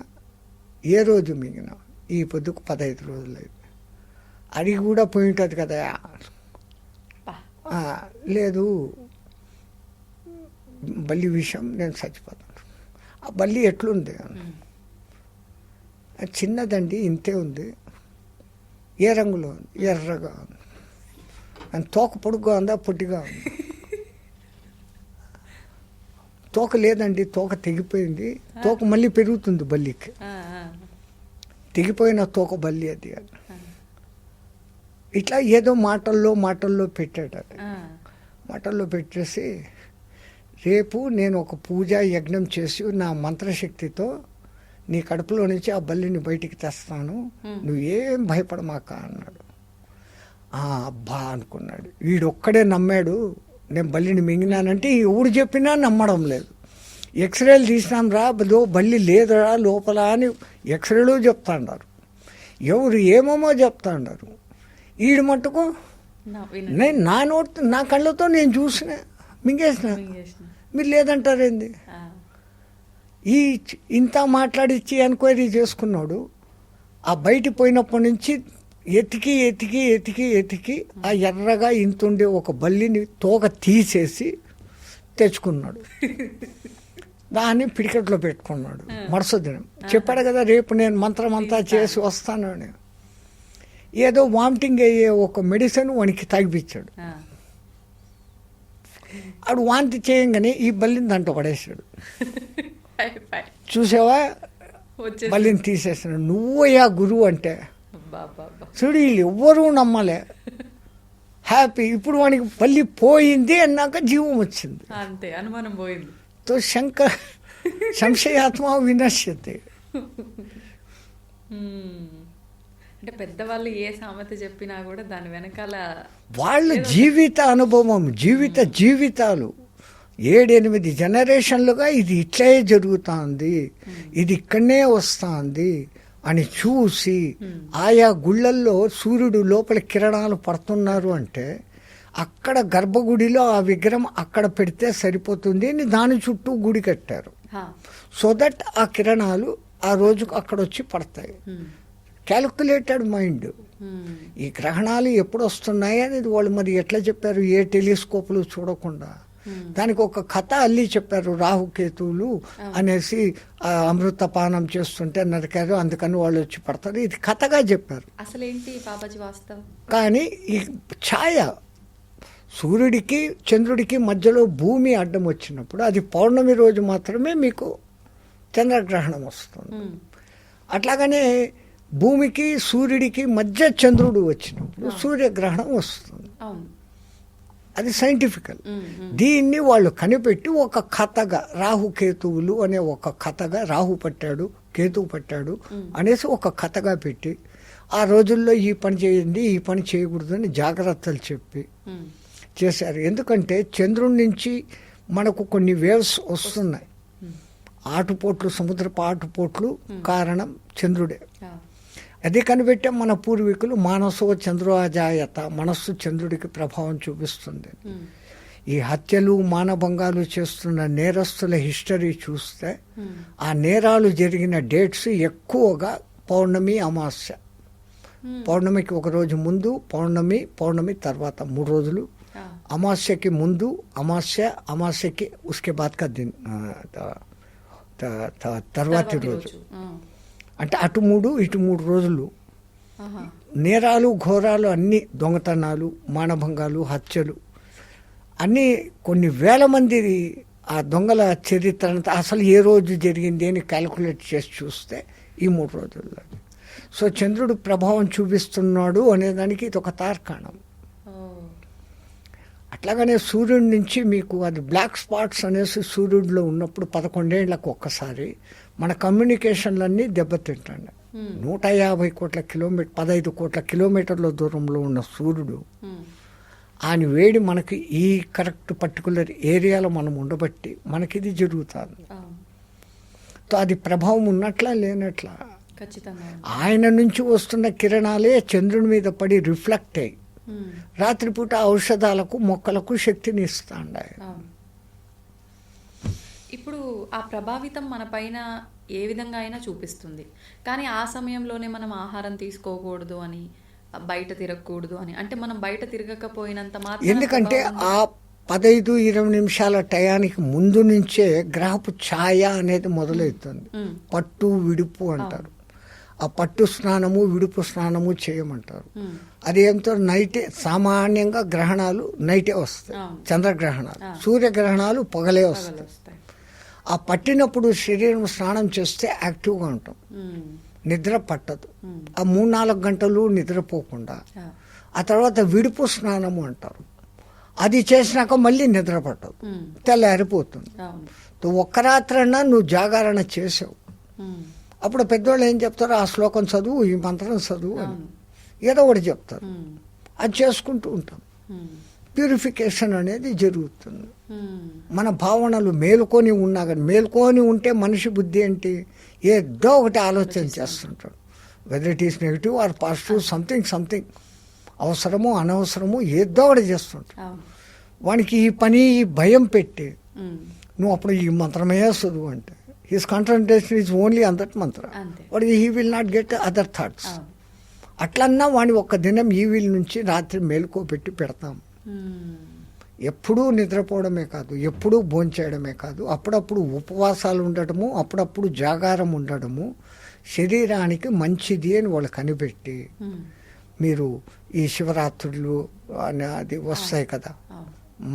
ఏ రోజు మింగినా? ఈ పొద్దుకు 15 రోజులు అయింది. అడిగి కూడా పోయి ఉంటుంది కదా. లేదు, బల్లి విషయం నేను చచ్చిపోతాను. ఆ బల్లి ఎట్లుంది? చిన్నదండి, ఇంతే ఉంది. ఏ రంగులో ఉంది? ఎర్రగా ఉంది. అని తోక పొడుగ్గా ఉందా పొట్టిగా ఉంది? తోక లేదండి, తోక తెగిపోయింది. తోక మళ్ళీ పెరుగుతుంది బల్లికి. తెగిపోయిన తోక బల్లి అది. ఇట్లా ఏదో మాటల్లో పెట్టాడు. అది మాటల్లో పెట్టేసి, రేపు నేను ఒక పూజా యజ్ఞం చేసి నా మంత్రశక్తితో నీ కడుపులో నుంచి ఆ బల్లిని బయటికి తెస్తాను, నువ్వేం భయపడమాక అన్నాడు. అబ్బా అనుకున్నాడు. వీడొక్కడే నమ్మాడు నేను బల్లిని మింగినానంటే. ఎవడు చెప్పినా నమ్మడం లేదు. ఎక్స్రేలు తీసినాం రా, బల్లి లేదురా లోపల అని ఎక్స్రేలు చెప్తాండారు, ఎవరు ఏమేమో చెప్తాండారు. ఈడు మట్టుకు నేను నా కళ్ళతో నేను చూసిన, మింగేసిన, మీరు లేదంటారేంది? ఇంత మాట్లాడిచ్చి ఎంక్వైరీ చేసుకున్నాడు. ఆ బయట పోయినప్పటి నుంచి ఎతికి ఆ ఎర్రగా ఇంతుండే ఒక బల్లిని తోక తీసేసి తెచ్చుకున్నాడు. దాన్ని పిడికెట్లో పెట్టుకున్నాడు. మరుసటి దినం చెప్పాడు కదా, రేపు నేను మంత్రమంతా చేసి వస్తాను అని. ఏదో వామిటింగ్ అయ్యే ఒక మెడిసిన్ వానికి తాగిపించాడు. ఆడు వాంతి చేయంగానే ఈ బల్లిని దాంట్లో పడేసాడు. చూసావా, బల్లిని తీసేసాడు. నువ్వయ్యా గురువు అంటే చూడు, వీళ్ళు ఎవ్వరూ నమ్మలే. హ్యాపీ. ఇప్పుడు వానికి బల్లి పోయింది అన్నాక జీవం వచ్చింది. అంతే, అనుమానం పోయింది. తో సంశయాత్మ వినశ్యతే. అంటే పెద్దవాళ్ళు ఏ సామెత చెప్పినా కూడా దాని వెనకాల వాళ్ళ జీవిత అనుభవం, జీవితాలు 7-8 జనరేషన్లుగా ఇది ఇట్లే జరుగుతుంది, ఇది ఇక్కడనే వస్తుంది అని చూసి ఆయా గుళ్ళల్లో సూర్యుడు లోపల కిరణాలు పడుతున్నారు అంటే అక్కడ గర్భగుడిలో ఆ విగ్రహం అక్కడ పెడితే సరిపోతుంది అని దాని చుట్టూ గుడి కట్టారు. సో దట్ ఆ కిరణాలు ఆ రోజుకు అక్కడ వచ్చి పడతాయి. Calculated mind. ఈ గ్రహణాలు ఎప్పుడు వస్తున్నాయి అనేది వాళ్ళు మరి ఎట్లా చెప్పారు? ఏ టెలిస్కోప్లు చూడకుండా దానికి ఒక కథ అల్లి చెప్పారు. రాహుకేతువులు అనేసి అమృతపానం చేస్తుంటే నరికారు, అందుకని వాళ్ళు వచ్చి పడతారు. ఇది కథగా చెప్పారు. అసలేంటి బాబాజీ వాస్తవం? కానీ ఈ ఛాయ సూర్యుడికి చంద్రుడికి మధ్యలో భూమి అడ్డం వచ్చినప్పుడు అది పౌర్ణమి రోజు మాత్రమే మీకు చంద్రగ్రహణం వస్తుంది. అట్లాగనే భూమికి సూర్యుడికి మధ్య చంద్రుడు వచ్చినప్పుడు సూర్యగ్రహణం వస్తుంది. అది సైంటిఫికల్. దీన్ని వాళ్ళు కనిపెట్టి ఒక కథగా రాహుకేతువులు అనే ఒక కథగా, రాహు పట్టాడు కేతువు పట్టాడు అనేసి ఒక కథగా పెట్టి ఆ రోజుల్లో ఈ పని చేయండి ఈ పని చేయకూడదు అని జాగ్రత్తలు చెప్పి చేశారు. ఎందుకంటే చంద్రుడి నుంచి మనకు కొన్ని వేవ్స్ వస్తున్నాయి. ఆటుపోట్లు, సముద్రపు ఆటుపోట్లు కారణం చంద్రుడే. అది కనిపెట్టే మన పూర్వీకులు మానసో చంద్రోజాయత, మనస్సు చంద్రుడికి ప్రభావం చూపిస్తుంది. ఈ హత్యలు మానభంగాలు చేస్తున్న నేరస్తుల హిస్టరీ చూస్తే ఆ నేరాలు జరిగిన డేట్స్ ఎక్కువగా పౌర్ణమి, అమావాస్య. పౌర్ణమికి ఒక రోజు ముందు, పౌర్ణమి తర్వాత 3 రోజులు, అమావాస్యకి ముందు, అమావాస్యకి ఉస్కే బాద్ కా దిన్ తర్వాతి రోజు. అంటే అటు 3 ఇటు 3 రోజులు ఆహా. నేరాలు ఘోరాలు అన్నీ, దొంగతనాలు, మానభంగాలు, హత్యలు అన్నీ కొన్ని వేల మంది ఆ దొంగల చరిత్ర అంతా అసలు ఏ రోజు జరిగింది అని క్యాలిక్యులేట్ చేసి చూస్తే ఈ 3 రోజుల్లో. సో చంద్రుడు ప్రభావం చూపిస్తున్నాడు అనేదానికి ఇది ఒక తార్కాణం. ఓ. అట్లాగనే సూర్యుడి నుంచి మీకు అది బ్లాక్ స్పాట్స్ అనేసి సూర్యుడిలో ఉన్నప్పుడు 11 ఏళ్లకు ఒక్కసారి మన కమ్యూనికేషన్లన్నీ దెబ్బతింటాయి. 150 కోట్ల కిలోమీటర్ 15 కోట్ల కిలోమీటర్ల దూరంలో ఉన్న సూర్యుడు ఆయన వేడి మనకి ఈ కరెక్ట్ పర్టికులర్ ఏరియాలో మనం ఉండబట్టి మనకి ఇది జరుగుతుంది. సో అది ప్రభావం ఉన్నట్లా లేనట్లా ఖచ్చితంగా ఆయన నుంచి వస్తున్న కిరణాలే చంద్రుని మీద పడి రిఫ్లెక్ట్ అయ్యి రాత్రిపూట ఔషధాలకు మొక్కలకు శక్తిని ఇస్తాండ. ఇప్పుడు ఆ ప్రభావితం మన పైన ఏ విధంగా అయినా చూపిస్తుంది, కానీ ఆ సమయంలోనే మనం ఆహారం తీసుకోకూడదు అని, బయట తిరగకూడదు అని, అంటే మనం బయట తిరగకపోయినంత మాత్రం ఎందుకంటే ఆ 15-20 నిమిషాల టయానికి ముందు నుంచే గ్రహపు ఛాయ అనేది మొదలవుతుంది. పట్టు విడుపు అంటారు. ఆ పట్టు స్నానము విడుపు స్నానము చేయమంటారు. అది ఏమిటో నైటే సామాన్యంగా గ్రహణాలు నైటే వస్తాయి, చంద్రగ్రహణాలు. సూర్యగ్రహణాలు పొగలే వస్తాయి. ఆ పట్టినప్పుడు శరీరం స్నానం చేస్తే యాక్టివ్గా ఉంటాం, నిద్ర పట్టదు. ఆ 3-4 గంటలు నిద్రపోకుండా ఆ తర్వాత విడుపు స్నానము అంటారు. అది చేసినాక మళ్ళీ నిద్ర పట్టదు, తెల్లారిపోతుంది. ఒక్క రాత్రన్నా నువ్వు జాగరణ చేసావు. అప్పుడు పెద్దవాళ్ళు ఏం చెప్తారు, ఆ శ్లోకం చదువు, ఈ మంత్రం చదువు అని ఏదో ఒకటి చెప్తారు. అది చేసుకుంటూ ఉంటాం. ప్యూరిఫికేషన్ అనేది జరుగుతుంది. మన భావనలు మేలుకొని ఉన్నా కానీ, మేలుకొని ఉంటే మనిషి బుద్ధి ఏంటి, ఏదో ఒకటి ఆలోచన చేస్తుంటాడు. Whether it is negative or positive, something అవసరము అనవసరము ఏదో ఒకటి చేస్తుంటాడు. వానికి ఈ పని ఈ భయం పెట్టి నువ్వు అప్పుడు ఈ మంత్రమే చదువు అంటే his concentration is only on that mantra. వాడు he will not get other thoughts. అట్లన్నా వాడిని ఒక్క దినం ఈ వీల్ నుంచి రాత్రి మేలుకోబెట్టి పెడతాం. ఎప్పుడూ నిద్రపోవడమే కాదు, ఎప్పుడూ భోంచేయడమే కాదు, అప్పుడప్పుడు ఉపవాసాలు ఉండటము, అప్పుడప్పుడు జాగారం ఉండడము శరీరానికి మంచిది అని వాళ్ళు కనిపెట్టి మీరు ఈ శివరాత్రులు అది వస్తాయి కదా,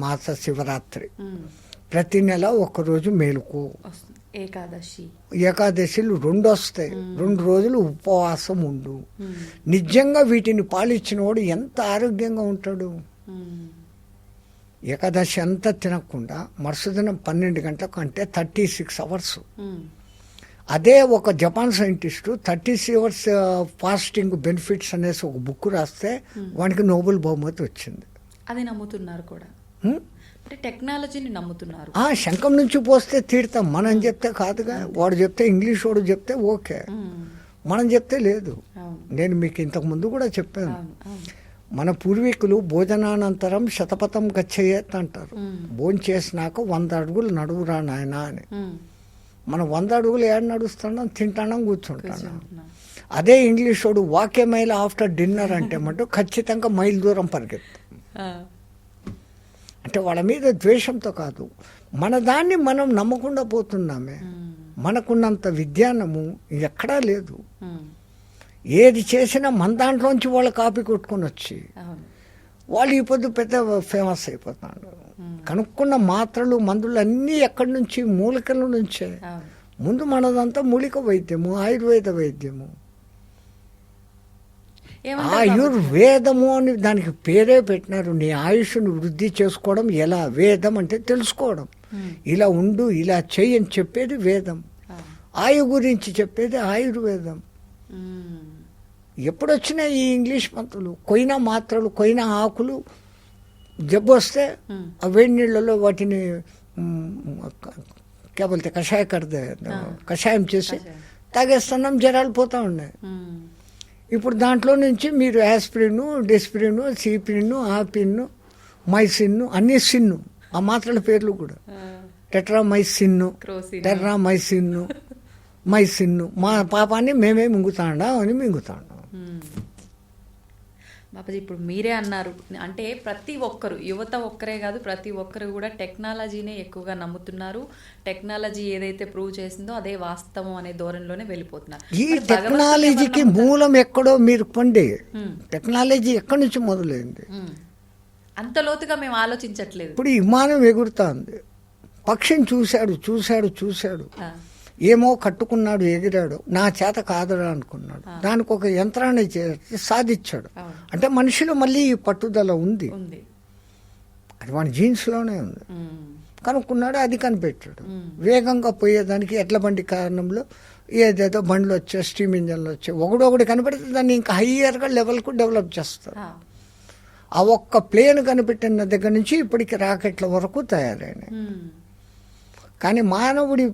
మాస శివరాత్రి, ప్రతి నెల ఒక్కరోజు మేలుకో. ఏకాదశిలు 2 వస్తాయి, 2 రోజులు ఉపవాసం ఉండు. నిజంగా వీటిని పాలించిన వాడు ఎంత ఆరోగ్యంగా ఉంటాడు. ఏకాదశి అంతా తినకుండా మరుసదినం 12 గంటలకు అంటే 36 అవర్స్. అదే ఒక Japan scientist 36 hours fasting benefits అనేసి ఒక బుక్ రాస్తే వానికి నోబెల్ బహుమతి వచ్చింది. అది నమ్ముతున్నారు కూడా, అంటే టెక్నాలజీని నమ్ముతున్నారు. శంఖం నుంచి పోస్తే తీర్థం మనం చెప్తే కాదుగా. వాడు చెప్తే ఇంగ్లీష్ వాడు చెప్తే ఓకే, మనం చెప్తే లేదు. నేను మీకు ఇంతకు ముందు కూడా చెప్పాను, మన పూర్వీకులు భోజనానంతరం శతపథం గచ్చేయత్ అంటారు. భోజనం చేసినాక 100 అడుగులు నడువురా నాయనా అని. మనం 100 అడుగులు ఏడు నడుస్తున్నాం, తింటాం, కూర్చుంటాం. అదే ఇంగ్లీష్ వాడు వాక్ ఏ మైల్ ఆఫ్టర్ డిన్నర్ అంటే మటు ఖచ్చితంగా మైల్ దూరం పరిగెత్తు. అంటే వాళ్ళ మీద ద్వేషంతో కాదు, మన దాన్ని మనం నమ్మకుండా పోతున్నామే. మనకున్నంత విజ్ఞానము ఎక్కడా లేదు. ఏది చేసినా మన దాంట్లోంచి వాళ్ళు కాపీ కొట్టుకొని వచ్చి వాళ్ళు ఈ పొద్దు పెద్ద ఫేమస్ అయిపోతాడు. కనుక్కున్న మాత్రలు మందులు అన్నీ ఎక్కడి నుంచి, మూలికల నుంచే. ముందు మనదంతా మూలిక వైద్యము, ఆయుర్వేద వైద్యము. ఆయుర్వేదము అని దానికి పేరే పెట్టినారు. నీ ఆయుష్ను వృద్ధి చేసుకోవడం ఎలా, వేదం అంటే తెలుసుకోవడం. ఇలా ఉండు, ఇలా చెయ్యి అని చెప్పేది వేదం. ఆయు గురించి చెప్పేది ఆయుర్వేదం. ఎప్పుడొచ్చినా ఈ ఇంగ్లీష్ మంత్రులు, కొయిన మాత్రలు, కొయిన ఆకులు జబ్బు వస్తే ఆ వేడి నీళ్ళలో వాటిని కేవలం కషాయం చేసి తాగేస్తున్నాం, జ్వరాలు పోతూ ఉన్నాయి. ఇప్పుడు దాంట్లో నుంచి మీరు యాస్పిరిన్, డెస్పిరిన్, సిపిరిన్, ఆపిన్, మైసిన్, అన్ని సిన్ను, ఆ మాత్రల పేర్లు కూడా టెట్రామైసిన్, టెర్రామైసిన్, మైసిన్. మా పాపాన్ని మేమే మింగుతాడా అని మింగుతాడు. బాబాజీ ఇప్పుడు మీరే అన్నారు, అంటే ప్రతి ఒక్కరు, యువత ఒక్కరే కాదు, ప్రతి ఒక్కరు కూడా టెక్నాలజీనే ఎక్కువగా నమ్ముతున్నారు. టెక్నాలజీ ఏదైతే ప్రూవ్ చేసిందో అదే వాస్తవం అనే ధోరణిలోనే వెళ్ళిపోతున్నారు. ఈ టెక్నాలజీకి మూలం ఎక్కడో మీరు పండి, టెక్నాలజీ ఎక్కడి నుంచి మొదలైంది? అంత లోతుగా మేము ఆలోచించట్లేదు. ఇప్పుడు విమానం ఎగురుతుంది, పక్షిని చూశాడు, ఏమో కట్టుకున్నాడు, ఎగిరాడు, నా చేత కాదురా అనుకున్నాడు, దానికి ఒక యంత్రాన్ని చేసి సాధించాడు. అంటే మనిషిలో మళ్ళీ ఈ పట్టుదల ఉంది, అది మన జీన్స్లోనే ఉంది. కనుక్కున్నాడు, అది కనిపెట్టాడు. వేగంగా పోయేదానికి ఎడ్ల బండి కారణంలో ఏదేదో బండ్లు వచ్చాయి, స్టీమ్ ఇంజన్లు వచ్చాయి, ఒకటి కనిపెడితే దాన్ని ఇంకా హయ్యర్గా లెవెల్కు డెవలప్ చేస్తారు. ఆ ఒక్క ప్లేన్ కనిపెట్టిన దగ్గర నుంచి ఇప్పటికి రాకెట్ల వరకు తయారైనాయి. కానీ మానవుడి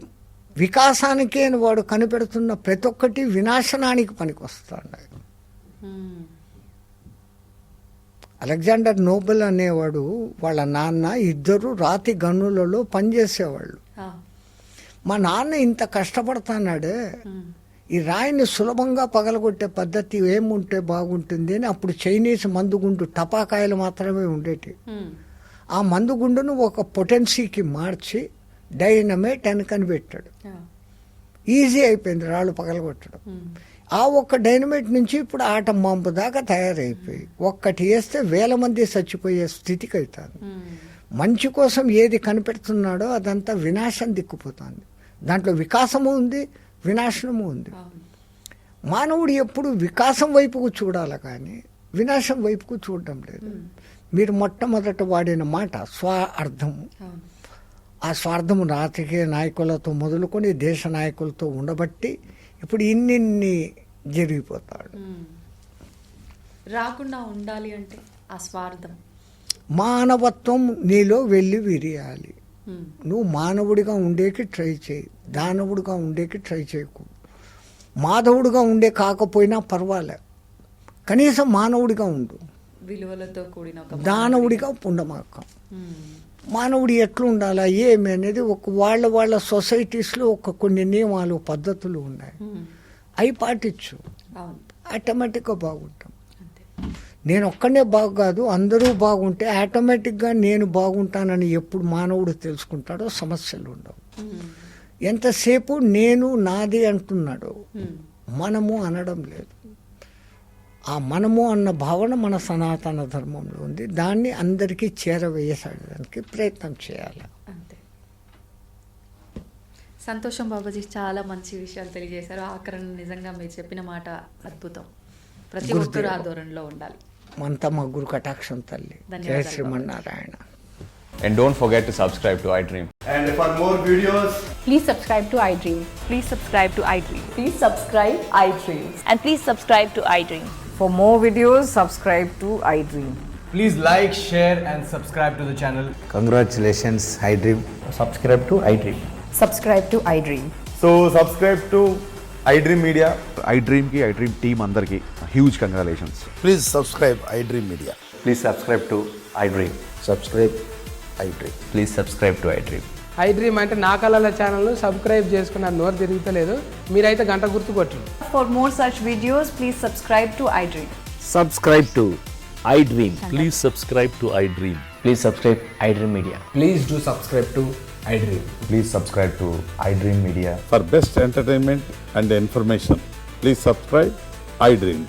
వికాసానికే వాడు కనిపెడుతున్న ప్రతి ఒక్కటి వినాశనానికి పనికొస్తున్నాయి. అలెగ్జాండర్ నోబెల్ అనేవాడు వాళ్ళ నాన్న ఇద్దరు రాతి గనులలో పనిచేసేవాళ్ళు. మా నాన్న ఇంత కష్టపడుతున్నాడే, ఈ రాయిని సులభంగా పగలగొట్టే పద్ధతి ఏముంటే బాగుంటుంది అని అప్పుడు చైనీస్ మందుగుండు టపాకాయలు మాత్రమే ఉండేటి. ఆ మందుగుండును ఒక పొటెన్సీకి మార్చి డైనమైట్ అని కనిపెట్టాడు. ఈజీ అయిపోయింది రాళ్ళు పగలగొట్టడం. ఆ ఒక్క డైనమైట్ నుంచి ఇప్పుడు ఆటం బాంబు దాకా తయారైపోయి ఒక్కటి వేస్తే 1000 మంది చచ్చిపోయే స్థితికి అవుతుంది. మంచి కోసం ఏది కనిపెడుతున్నాడో అదంతా వినాశం దిక్కుపోతుంది. దాంట్లో వికాసము ఉంది, వినాశనము ఉంది. మానవుడు ఎప్పుడు వికాసం వైపుకు చూడాలి కానీ వినాశం వైపుకు చూడడం లేదు. మీరు మొట్టమొదట వాడిన మాట స్వార్థము. ఆ స్వార్థము రాజకీయ నాయకులతో మొదలుకొని దేశ నాయకులతో ఉండబట్టి ఇప్పుడు ఇన్ని జరిగిపోతాడు. రాకుండా ఉండాలి అంటే ఆ స్వార్థం, మానవత్వం నీలో వెళ్ళి విరియాలి. నువ్వు మానవుడిగా ఉండేకి ట్రై చేయి, దానవుడిగా ఉండేకి ట్రై చేయకు. మాధవుడిగా ఉండే కాకపోయినా పర్వాలే, కనీసం మానవుడిగా ఉండు. విలువలతో కూడిన దానవుడిగా ఉండమాక. మానవుడు ఎట్లా ఉండాలా ఏమి అనేది వాళ్ళ సొసైటీస్లో కొన్ని నియమాలు పద్ధతులు ఉన్నాయి, అవి పాటించు, ఆటోమేటిక్గా బాగుంటాం. నేను ఒక్కనే బాగుకాదు, అందరూ బాగుంటే ఆటోమేటిక్గా నేను బాగుంటానని ఎప్పుడు మానవుడు తెలుసుకుంటాడో సమస్యలు ఉండవు. ఎంతసేపు నేను నాది అంటున్నాడు, మనము అనడం లేదు. ఆ మనము అన్న భావన మన సనాతన ధర్మంలో ఉంది. దాన్ని అందరికీ చేరవేయడానికి ప్రయత్నం చేయాలి. అంతే. సంతోషం బాబాజీ, చాలా మంచి విషయాలు తెలియజేశారు. ఆఖరణ నిజంగా మీరు చెప్పిన మాట అద్భుతం. ప్రతి ఒక్కరు ఆ ధోరణిలో ఉండాలి. మంతా మా గురు కటాక్షం తల్లి. జయ Srimannarayana. And don't forget to subscribe to iDream. And for more videos, please subscribe to iDream. Please subscribe to iDream. Please subscribe iDream. And please subscribe to iDream. For more videos, subscribe to iDream. please like, share and subscribe to the channel. Congratulations, iDream. Subscribe to iDream. Subscribe to iDream. So subscribe to iDream Media. iDream ki iDream team andarki huge congratulations. Please subscribe iDream Media. Please subscribe to iDream. Subscribe iDream. Please subscribe to iDream. iDream అంటే నా కళల channel subscribe చేసుకున్న నోరు తిరుగుతలేదు, మీరైతే గంట గుర్తు కొట్టండి. For more such videos, please subscribe to iDream. Subscribe to iDream. Please subscribe to iDream. Please subscribe iDream Media. Please do subscribe to iDream. Please subscribe to iDream Media. For best entertainment and information, please subscribe iDream.